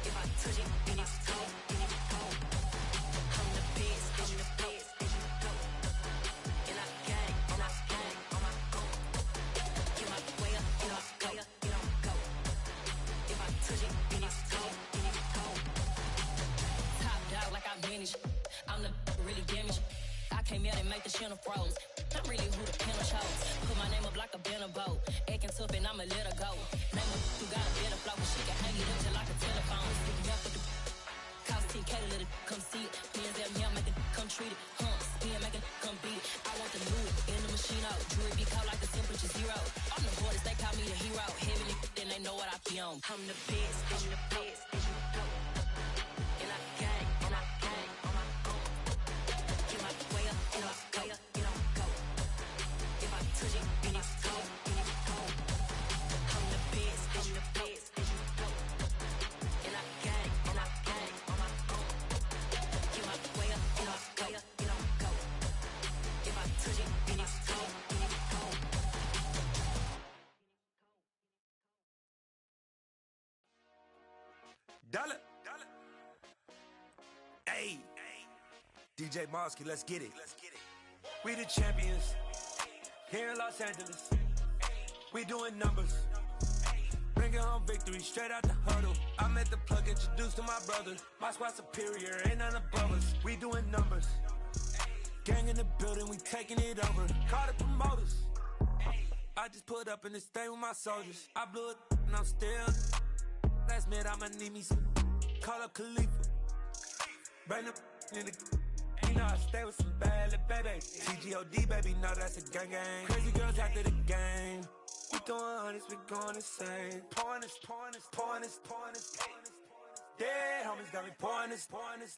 If I touch it, then it's cold, then it's cold. I'm the best, I'm the best. And I got it, and I got it on my own. Get my way up, get off, go, get on, go. If I touch it, then it's cold, then it's cold. Top dog like I manage. I'm the really damaged. I came out and make the channel froze. I'm really who the panel chose. Put my name up like a banner boat. Acting tough and I'ma let her go. Name her who got a better flow. She can hang it up just like a telephone. Stick for the cost 10K to let it come see it. Hands at me, I make it come treat it. Spin, make it come beat it. I want the new in the machine out. Jewelry be cold like the temperature zero. I'm the hardest, they call me the hero. Heavy then they know what I be on. I'm the best, I'm the best. And I got it, and I got it on my own. Get my way up, get off, go, get on, go. If I touch it, then it's cold, then it's cold. I'm the best, I'm the best. And I got it, and I got it on my own. Get my way up, get off, go, get on, go. If I touch it, then it's cold, then it's cold. Dollar. Hey. DJ Mosky, let's get it. We the champions here in Los Angeles. We doing numbers. Bringing home victory straight out the huddle. I'm at the plug, introduced to my brother. My squad superior, ain't none above us. We doing numbers. Gang in the building, we taking it over. Call the promoters. I just put up in this thing with my soldiers. I blew it and I'm still. Last minute I'ma need me some. Call up Khalifa. Bring them in the. You know I stay with some bad little baby. TGOD baby, know that's a gang gang. Crazy girls after the game. We throwing hundreds, we going insane. Pouring this. Dead homies got me pouring this.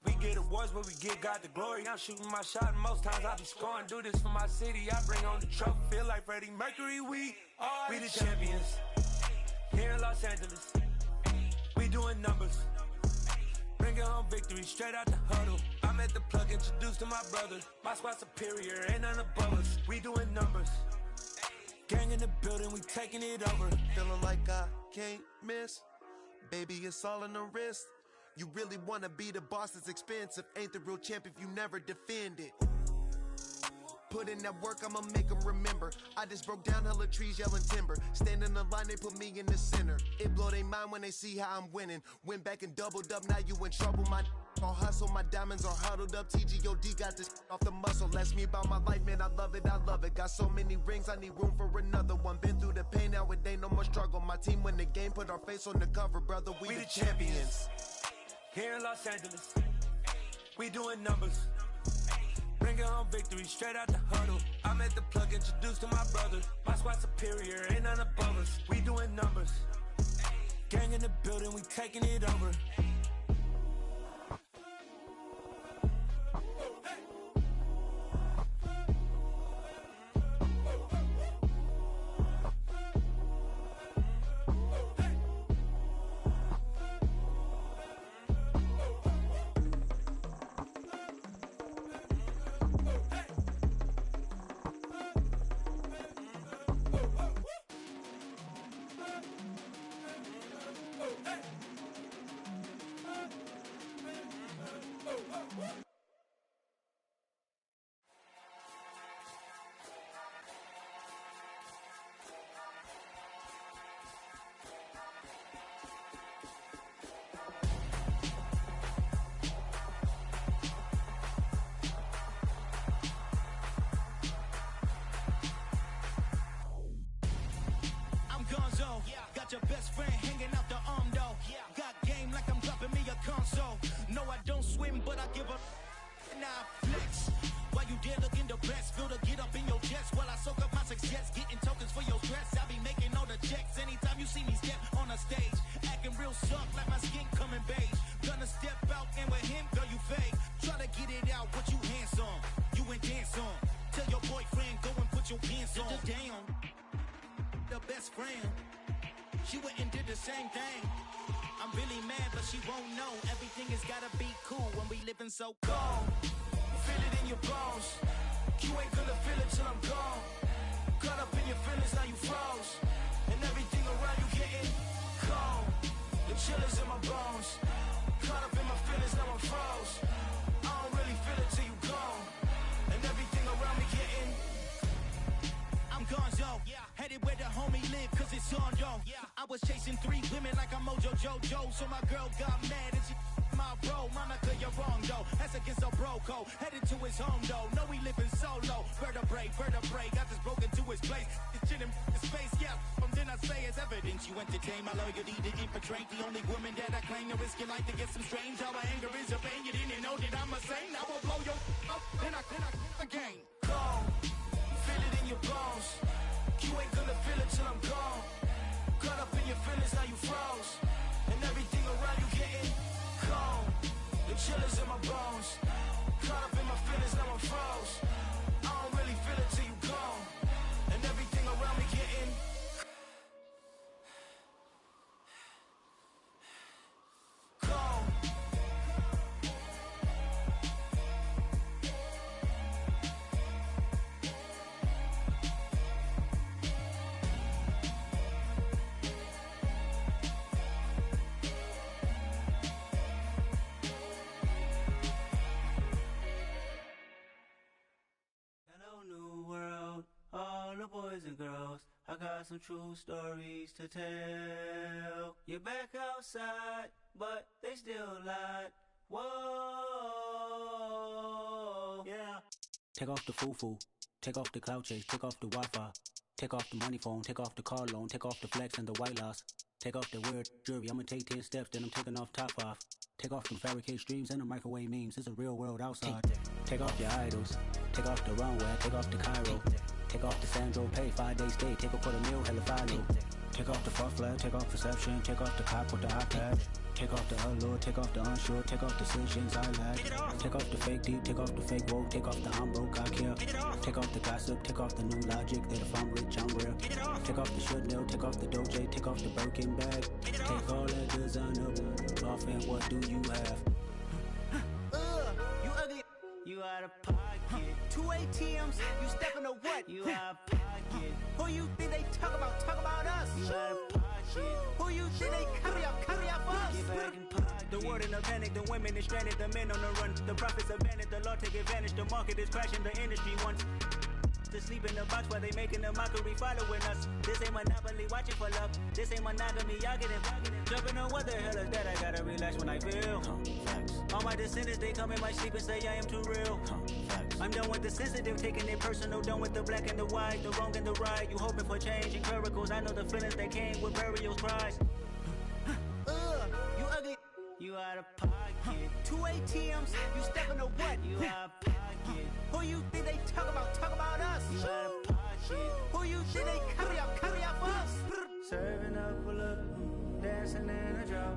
We get awards, but we give God the glory. I'm shooting my shot, and most times I be scoring. Do this for my city, I bring on the trophy. Feel like Freddie Mercury, we the champions. Here in Los Angeles, we doing numbers. Bringing home victory straight out the huddle. I'm at the plug, introduced to my brother. My squad superior, ain't none above us. We doing numbers. Gang in the building, we taking it over. Feeling like I can't miss. Baby, it's all in the wrist. You really wanna be the boss, it's expensive. Ain't the real champ if you never defend it. Put in that work, I'ma make them remember. I just broke down hella trees, yelling timber. Stand in the line, they put me in the center. It blow they mind when they see how I'm winning. Went back and doubled up, now you in trouble. My all hustle, my diamonds are huddled up. TGOD got this off the muscle. Ask me about my life, man, I love it. Got so many rings, I need room for another one. Been through the pain, now it ain't no more struggle. My team win the game, put our face on the cover, brother. We the champions. Here in Los Angeles, we doing numbers. Bringing home victory straight out the huddle. I'm at the plug, introduced to my brother. My squad superior, ain't none above us. We doing numbers. Gang in the building, we taking it over. Got your best friend hanging out the arm though. Got game like I'm dropping me a console. No, I don't swim, but I give a now flex. While you there looking the best, feel to get up in your chest while I soak up my success, getting tokens for your stress. I be making all the checks anytime you see me step on a stage, acting real suck like my skin coming beige. Gonna step out best friend. She went and did the same thing. I'm really mad, but she won't know. Everything has gotta be cool when we living so cold. Feel it in your bones. You ain't gonna feel it till I'm gone. Caught up in your feelings, now you froze. And everything around you getting cold. The chillers in my bones. Caught up in my feelings, now I'm froze. I don't really feel it till you gone. And everything around me getting I'm gonzo, headed where the homie live, cause it's on though. I was chasing 3 women like I'm Mojo Jojo, so my girl got mad and she my bro. Monica, you're wrong though, that's against a bro code. Headed to his home though, no we living solo. Vertebrae, got this broken to his place. It's shit in his face, yeah. From then I say it's evidence you entertain my loyalty to infiltrate. The only woman that I claim to risk your life to get some strange. How my anger is your pain, you didn't know that I'm a saint. I will blow your up, then I again. Gone. Feel it in your bones. You ain't gonna feel it till I'm gone. Caught up in your feelings, now you froze. And everything around you getting cold. The chillers in my bones. Caught up in my feelings, now I'm froze. I don't really feel it till you gone. And everything around me getting cold. All the boys and girls, I got some true stories to tell. You're back outside, but they still lied. Whoa, yeah. Take off the foo-foo, take off the cloud chase, take off the Wi-Fi, take off the money phone, take off the car loan, take off the flex and the white loss. Take off the weird jewelry, I'ma take 10 steps, then I'm taking off top off. Take off them fabricate streams and the microwave memes, it's a real world outside. Take off your idols, take off the runway, take off the Cairo. Take off the Sandro pay, 5-day stay, take a quarter meal, hella follow. Take off the fuck flag, take off perception, take off the cop with the iPad. Take off the allure, take off the unsure, take off the decisions I lack. Take off the fake deep, take off the fake woke, take off the I'm broke, I care. Take off the gossip, take off the new logic, that if I'm rich, I'm real. Take off the Chanel, take off the Doja, take off the Birkin bag. Take all that designer off and what do you have? You ugly. You out of pocket. 2 ATMs, you stepping to what? You out of pocket. Who you think they talk about? Talk about us. You out of pocket. Who you think they carry up us? Get back in pocket. The world in a panic, the women is stranded, the men on the run. The profits abandoned, the law take advantage. The market is crashing, the industry wants to sleep in the box while they making a mockery following us. This ain't monopoly, watching for love. This ain't monogamy, y'all getting jumping on what the hell is that? I gotta relax when I feel. All my descendants, they come in my sleep and say I am too real. I'm done with the sensitive, taking it personal. Done with the black and the white, the wrong and the right. You hoping for change and miracles. I know the feelings that came with burial cries. You ugly. You out of pocket. 2 ATMs, you stepping to what? You out of pocket. Who you think they talk about? Talk about us. You out of pocket. Who you think they carry up us? Serving up a look, dancing in a drop.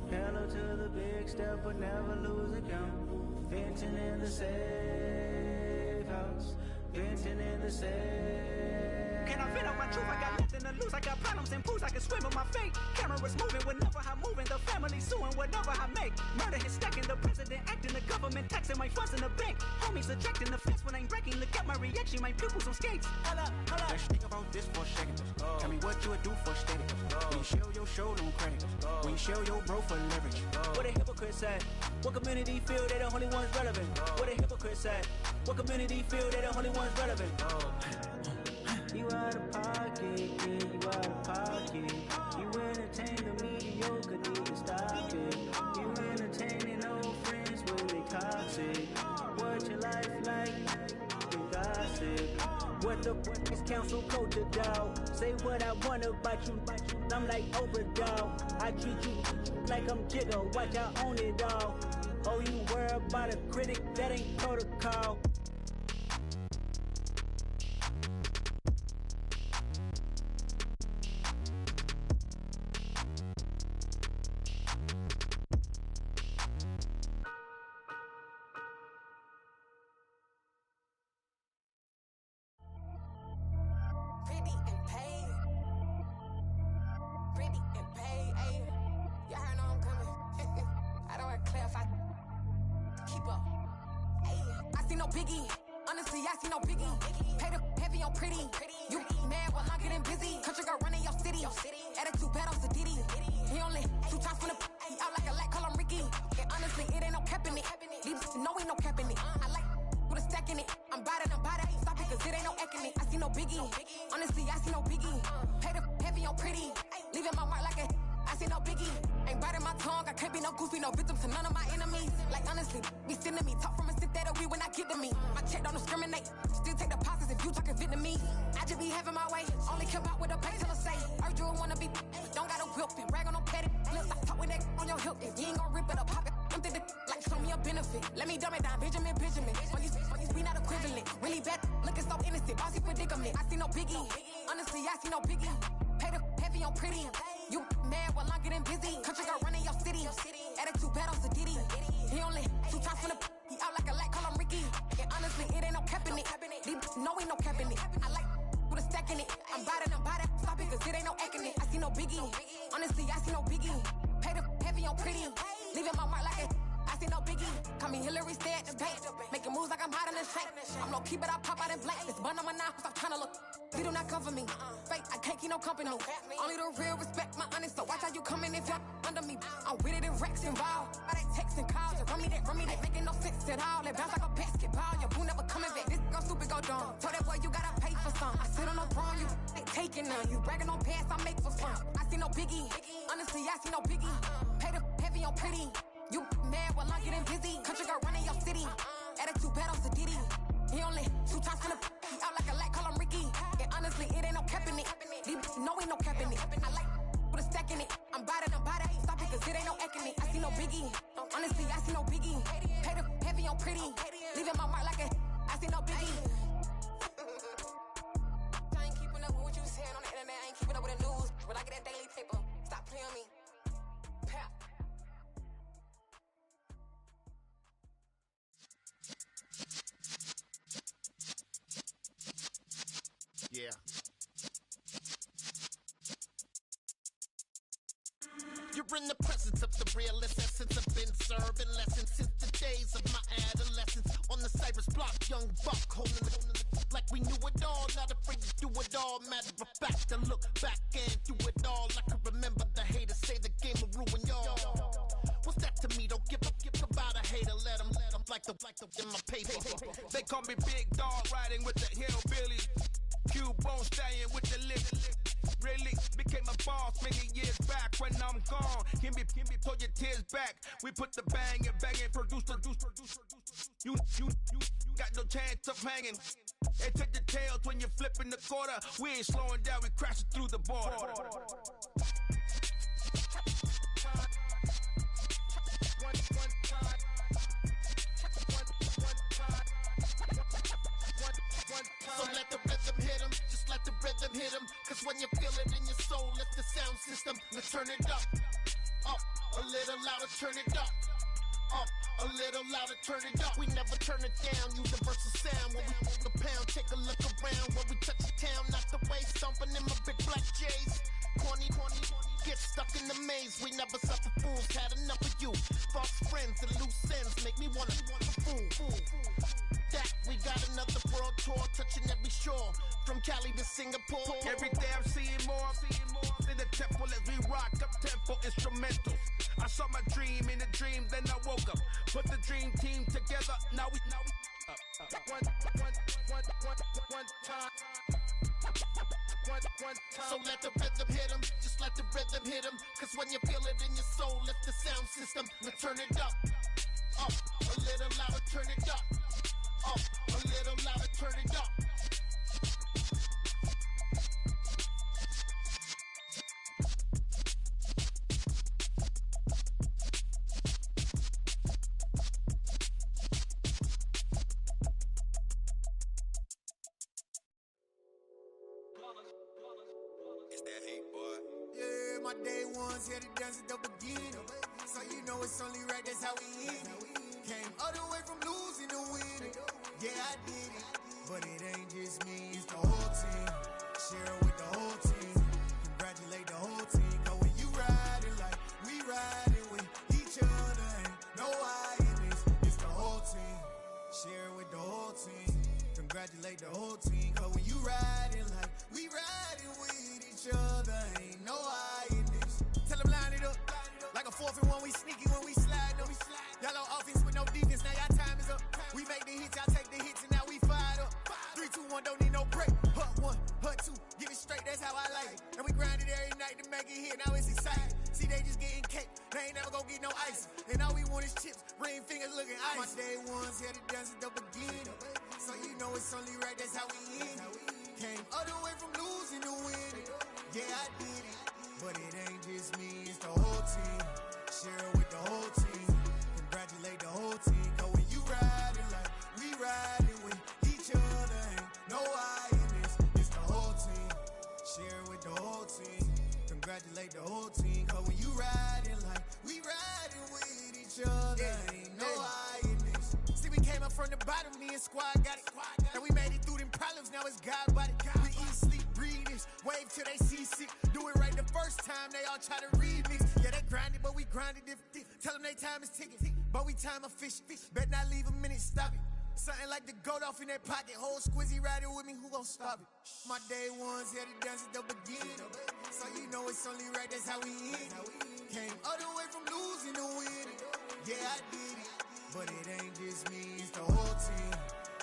Hello to the big step, but never lose a count. Venting in the safe house. Venting in the safe. Can I vent out my truth? I got nothing to lose. I got problems and pools. I can swim with my fate. Cameras moving whenever I'm moving. The family suing whatever I make. Murder is stacking. The president acting. The government taxing my funds in the bank. Homies ejecting the fence when I'm breaking. Look at my reaction. My pupils on skates. Hold up. Let's think about this for a second. Tell me what you would do for steady. When you show your show no credit. When you show your bro for leverage. What a hypocrite said. What community feel they the only ones relevant? What a hypocrite said. What community feel they the only ones relevant? You out of pocket, yeah, you out of pocket. You entertain the mediocre, need to stop it. You entertaining old friends when they toxic. What your life like? You gossip. What the fuck is council culture, dog? Say what I want about you. I'm like Oprah, dog. I treat you like I'm Jigga. Watch I own it all. Oh, you worry about a critic? That ain't protocol. Pretty and pain. see no biggie. Honestly, I see no biggie. Pay the heavy on pretty. You mad while I'm getting busy. Country girl running your city. Attitude bad on Diddy. He only 2 times from the he out like a lack, call him Ricky. And honestly, it ain't no cap in it. These no ain't no cap in it. I like with a stack in it. I'm bad at stop it, cause it ain't no eck in it. I see no biggie. Honestly, I see no biggie. Pay the heavy on pretty. Leaving my mark like a I see no biggie. Ain't biting my tongue. I can't be no goofy, no victim to none of my enemies. Like honestly, be sending me talk from a sit that we when I get to me. My check don't discriminate. Still take deposits if you talking Vietnamese. I just be having my way. Only come out with a pay till I say. Urge you wanna be, don't gotta whip it. Rag on no petty. Flips, I talk with that on your hip. If you ain't gon' rip it up, pop it. Empty the like show me a benefit. Let me dumb it down, Benjamin. We not equivalent. Really bad, looking so innocent. Bossy predicament. I see no biggie. Honestly, I see no biggie. Pay the heavy on pretty. You mad while I'm getting busy. Country girl running your city. Attitude bad on Diddy. He only 2 times from the he out like a lack, call him Ricky. And honestly, it ain't no cap in it. These no ain't no cap in it. I like with a stack in it. I'm bad at stop it, cause it ain't no eck in it. I see no biggie. Honestly, I see no biggie. Pay the heavy on pretty. Leaving my mark like a I see no biggie. Call me Hillary, stay at the bank. Making moves like I'm hot in the shank. I'm low key, but I pop out in blank. This bun on my knife, stop trying to look. You do not come for me. Fake, I can't keep no company. Only the real respect my honest. So watch how you coming if you're under me. I'm with it and Rex involved. All that text and calls. Run me that, making no sense at all. They bounce like a basketball. Your boo never coming back. This go stupid, go dumb. Told that boy you gotta pay for some. I sit on no throne, you ain't taking none. You bragging on past, I make for fun. I see no biggie. Honestly, I see no biggie. Pay the heavy on pretty. You mad while I'm getting busy. Country girl running your city. Attitude bad on Diddy. He only 2 times from the he out like a lack, call him Ricky. And honestly, it ain't no cap in it. These no ain't no cap in it. I like with a stack in it. I'm bad at stop it, cause it ain't no eck in it. I see no biggie. Honestly, I see no biggie. Pay the heavy on pretty. Leaving my mark like a I see no biggie. I ain't keeping up with what you saying on the internet. I ain't keeping up with the news. But I get that daily paper. Stop playing me. Pap. Yeah. You're in the presence of the realest essence. I've been serving lessons since the days of my adolescence. On the Cypress block, young buck holding it like we knew it all. Not afraid to do it all. Matter of fact, to look back and do it all. I can remember the haters say the game will ruin y'all. What's that to me? Don't give about a hater. Let them like the in my paper. They call me Big Dog, riding with the hillbillies. Q-Bone stallion with the lip. Really became a boss many years back. When I'm gone, can be pull your tears back. We put the bang and produce. You got no chance of hanging. And take the tails when you're flipping the quarter. We ain't slowing down, we crashing through the border. So let the rhythm hit him, just let the rhythm hit him. Cause when you feel it in your soul, lift the sound system. Let's turn it up, a little louder, turn it up, a little louder, turn it up. We never turn it down, universal sound. When we move the pound, take a look around. When we touch the town, not the way, stomping in my big black J's. Corny, get stuck in the maze. We never suffer fools, had enough of you. False friends and loose ends make me wanna fool. That we got another world tour, touching every shore, from Cali to Singapore. Every day I'm seeing more in the temple as we rock up tempo instrumentals. I saw my dream in a dream, then I woke up. Put the dream team together. Now we one time. So let the rhythm hit him, just let the rhythm hit him. Cause when you feel it in your soul, lift the sound system. Now turn it up, a little louder, turn it up, a little louder, turn it up. It's that hate, boy. Yeah, my day ones here to dance at the beginning. So you know it's only right, that's how we end it. Came all the way from losing to winning. Yeah, I did it. But it ain't just me, it's the whole team. Share it with the whole team. Congratulate the whole team. Cause when you riding like we riding with each other, ain't no hiding this. It's the whole team. Share it with the whole get here, now it's exciting. See, they just getting cake, they ain't never gonna get no ice. And all we want is chips, ring fingers looking ice. My day ones here to dance at the beginning. So you know it's only right, that's how we end it. Came all the way from losing to winning. Yeah, I did it, but it ain't just me, it's the whole team. Share it with the whole team. Congratulate the whole team. Cause when you riding like we riding with each other, ain't no I in this. It's the whole team. Share it with the whole team. Congratulate the whole team. Cause when you riding like we riding with each other, ain't no I in this. See, we came up from the bottom, me and squad got it. And we made it through them problems, now it's God body. We eat, sleep, breathe this. Wave till they see sick. Do it right the first time, they all try to remix. Yeah, they grinded, but we grinded different. Tell them they time is ticking, but we time a fish. Bet not leave a minute, stop it. Something like the goat off in that pocket. Whole squizzy riding with me, who gon' stop it? My day ones here to dance at the beginning. So you know it's only right, that's how we end it. Came all the way from losing to winning. Yeah, I did it, but it ain't just me, it's the whole team.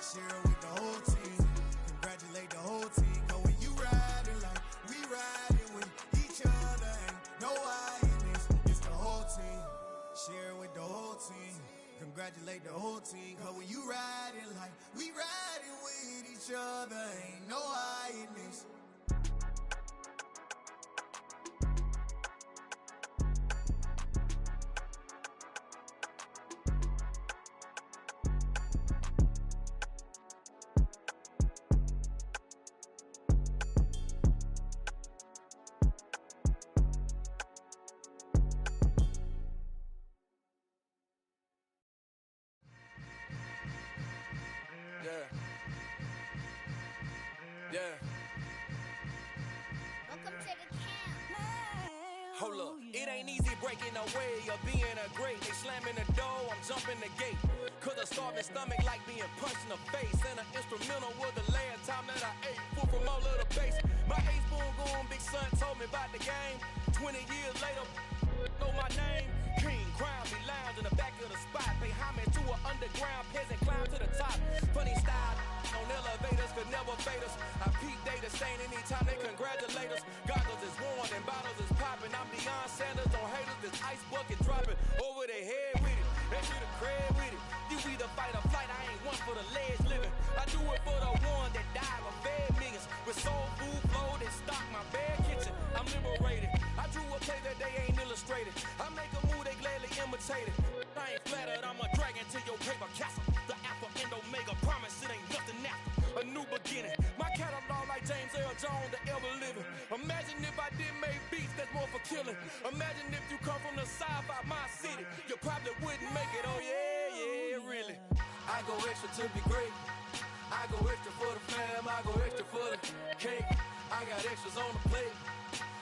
Share it with the whole team. Congratulate the whole team. Cause when you riding like we riding with each other, ain't no I in this. It's the whole team. Share it with the whole team. Congratulate the whole team. Cause when you riding like we riding with each other, ain't no I in this. Yeah. Welcome to the camp. Hold up, it ain't easy breaking away or being a great. They slamming the door, I'm jumping the gate. Cause a starving stomach like being punched in the face. And an instrumental was the last time that I ate. Food from all of the base. My ace boom goon, big son told me about the game. 20 years later, know my name. King, crown me lounge in the back of the spot. Pay homage to an underground peasant, climb to the top. Funny style on elevators could never fade us. I peep data stain anytime they congratulate us. Goggles is worn and bottles is popping. I'm Deion Sanders on haters, this ice bucket dropping over their head with it. They should have cred with it. You either fight or flight, I ain't one for the ledge living. I do it for the one that died or fed millions. With soul food flow that stock my bare kitchen. I'm liberated. I drew a play that they ain't illustrated. I make a move they gladly imitate it. I ain't flattered, I'm a dragon to your paper castle. The alpha and omega promise it ain't nothing after. A new beginning. My catalog like James Earl Jones, the ever living. Imagine if I did make beats that's more for killing. Imagine if you come from the sci-fi, my city. You probably wouldn't make it, oh yeah, really. I go extra to be great. I go extra for the fam, I go extra for the cake. I got extras on the plate.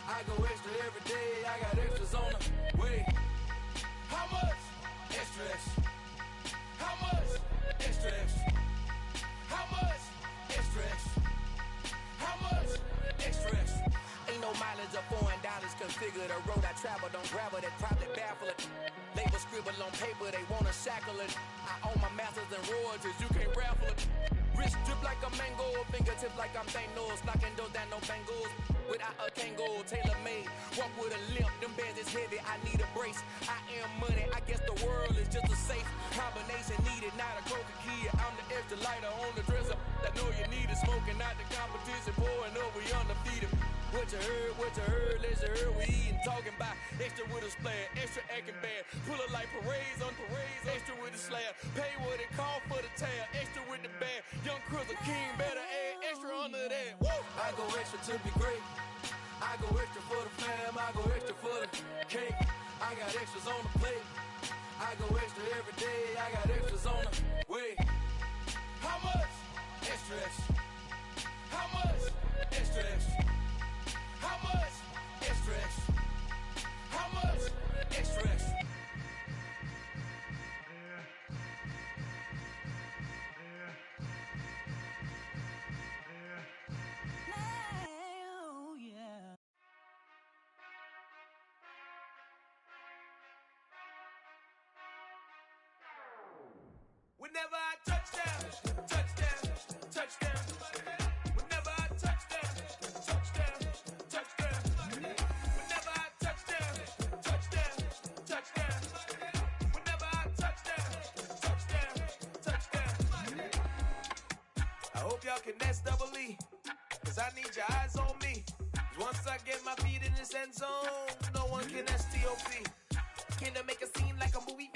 I go extra every day, I got extras on the way. How much? Extra, extra. How much? Extra, extra. How much? Extra, extra. How much? Extra, extra. Ain't no mileage of $4 configure the road I travel. Don't gravel that probably baffle it. Label scribble on paper, they wanna shackle it. I own my masters and royalties, you can't raffle it. Wrist drip like a mango, fingertips like I'm Thanos. Knocking those down, no bangles. Without a Kango, tailor made. Walk with a limp, them bands is heavy, I need a brace. I am money, I guess the world is just a safe combination needed, not a coca kid. I'm the extra lighter on the dresser. I know you need it, smoking out the competition, pouring up, we undefeated. What you heard, let's hear we eatin', talking about extra with a splash, extra acting bad. Pull it like parades on parades, extra with the slab. Pay what it call for the tab, extra with the bag. Young Crystal King better add extra under that. Woo! I go extra to be great. I go extra for the fam, I go extra for the cake. I got extras on the plate. I go extra every day, I got extras on the way. How much? Extra, extra. How much? Extra, extra. How much? Extra, extra. How much? Extra, extra. Oh, yeah. Whenever I touch down, touchdown, touchdown. Whenever I touch down, touchdown, touchdown. Whenever I y'all can SEE. Cause I need your eyes on me. Once I get my feet in this end zone, no one can STOP. Came to make a scene like a movie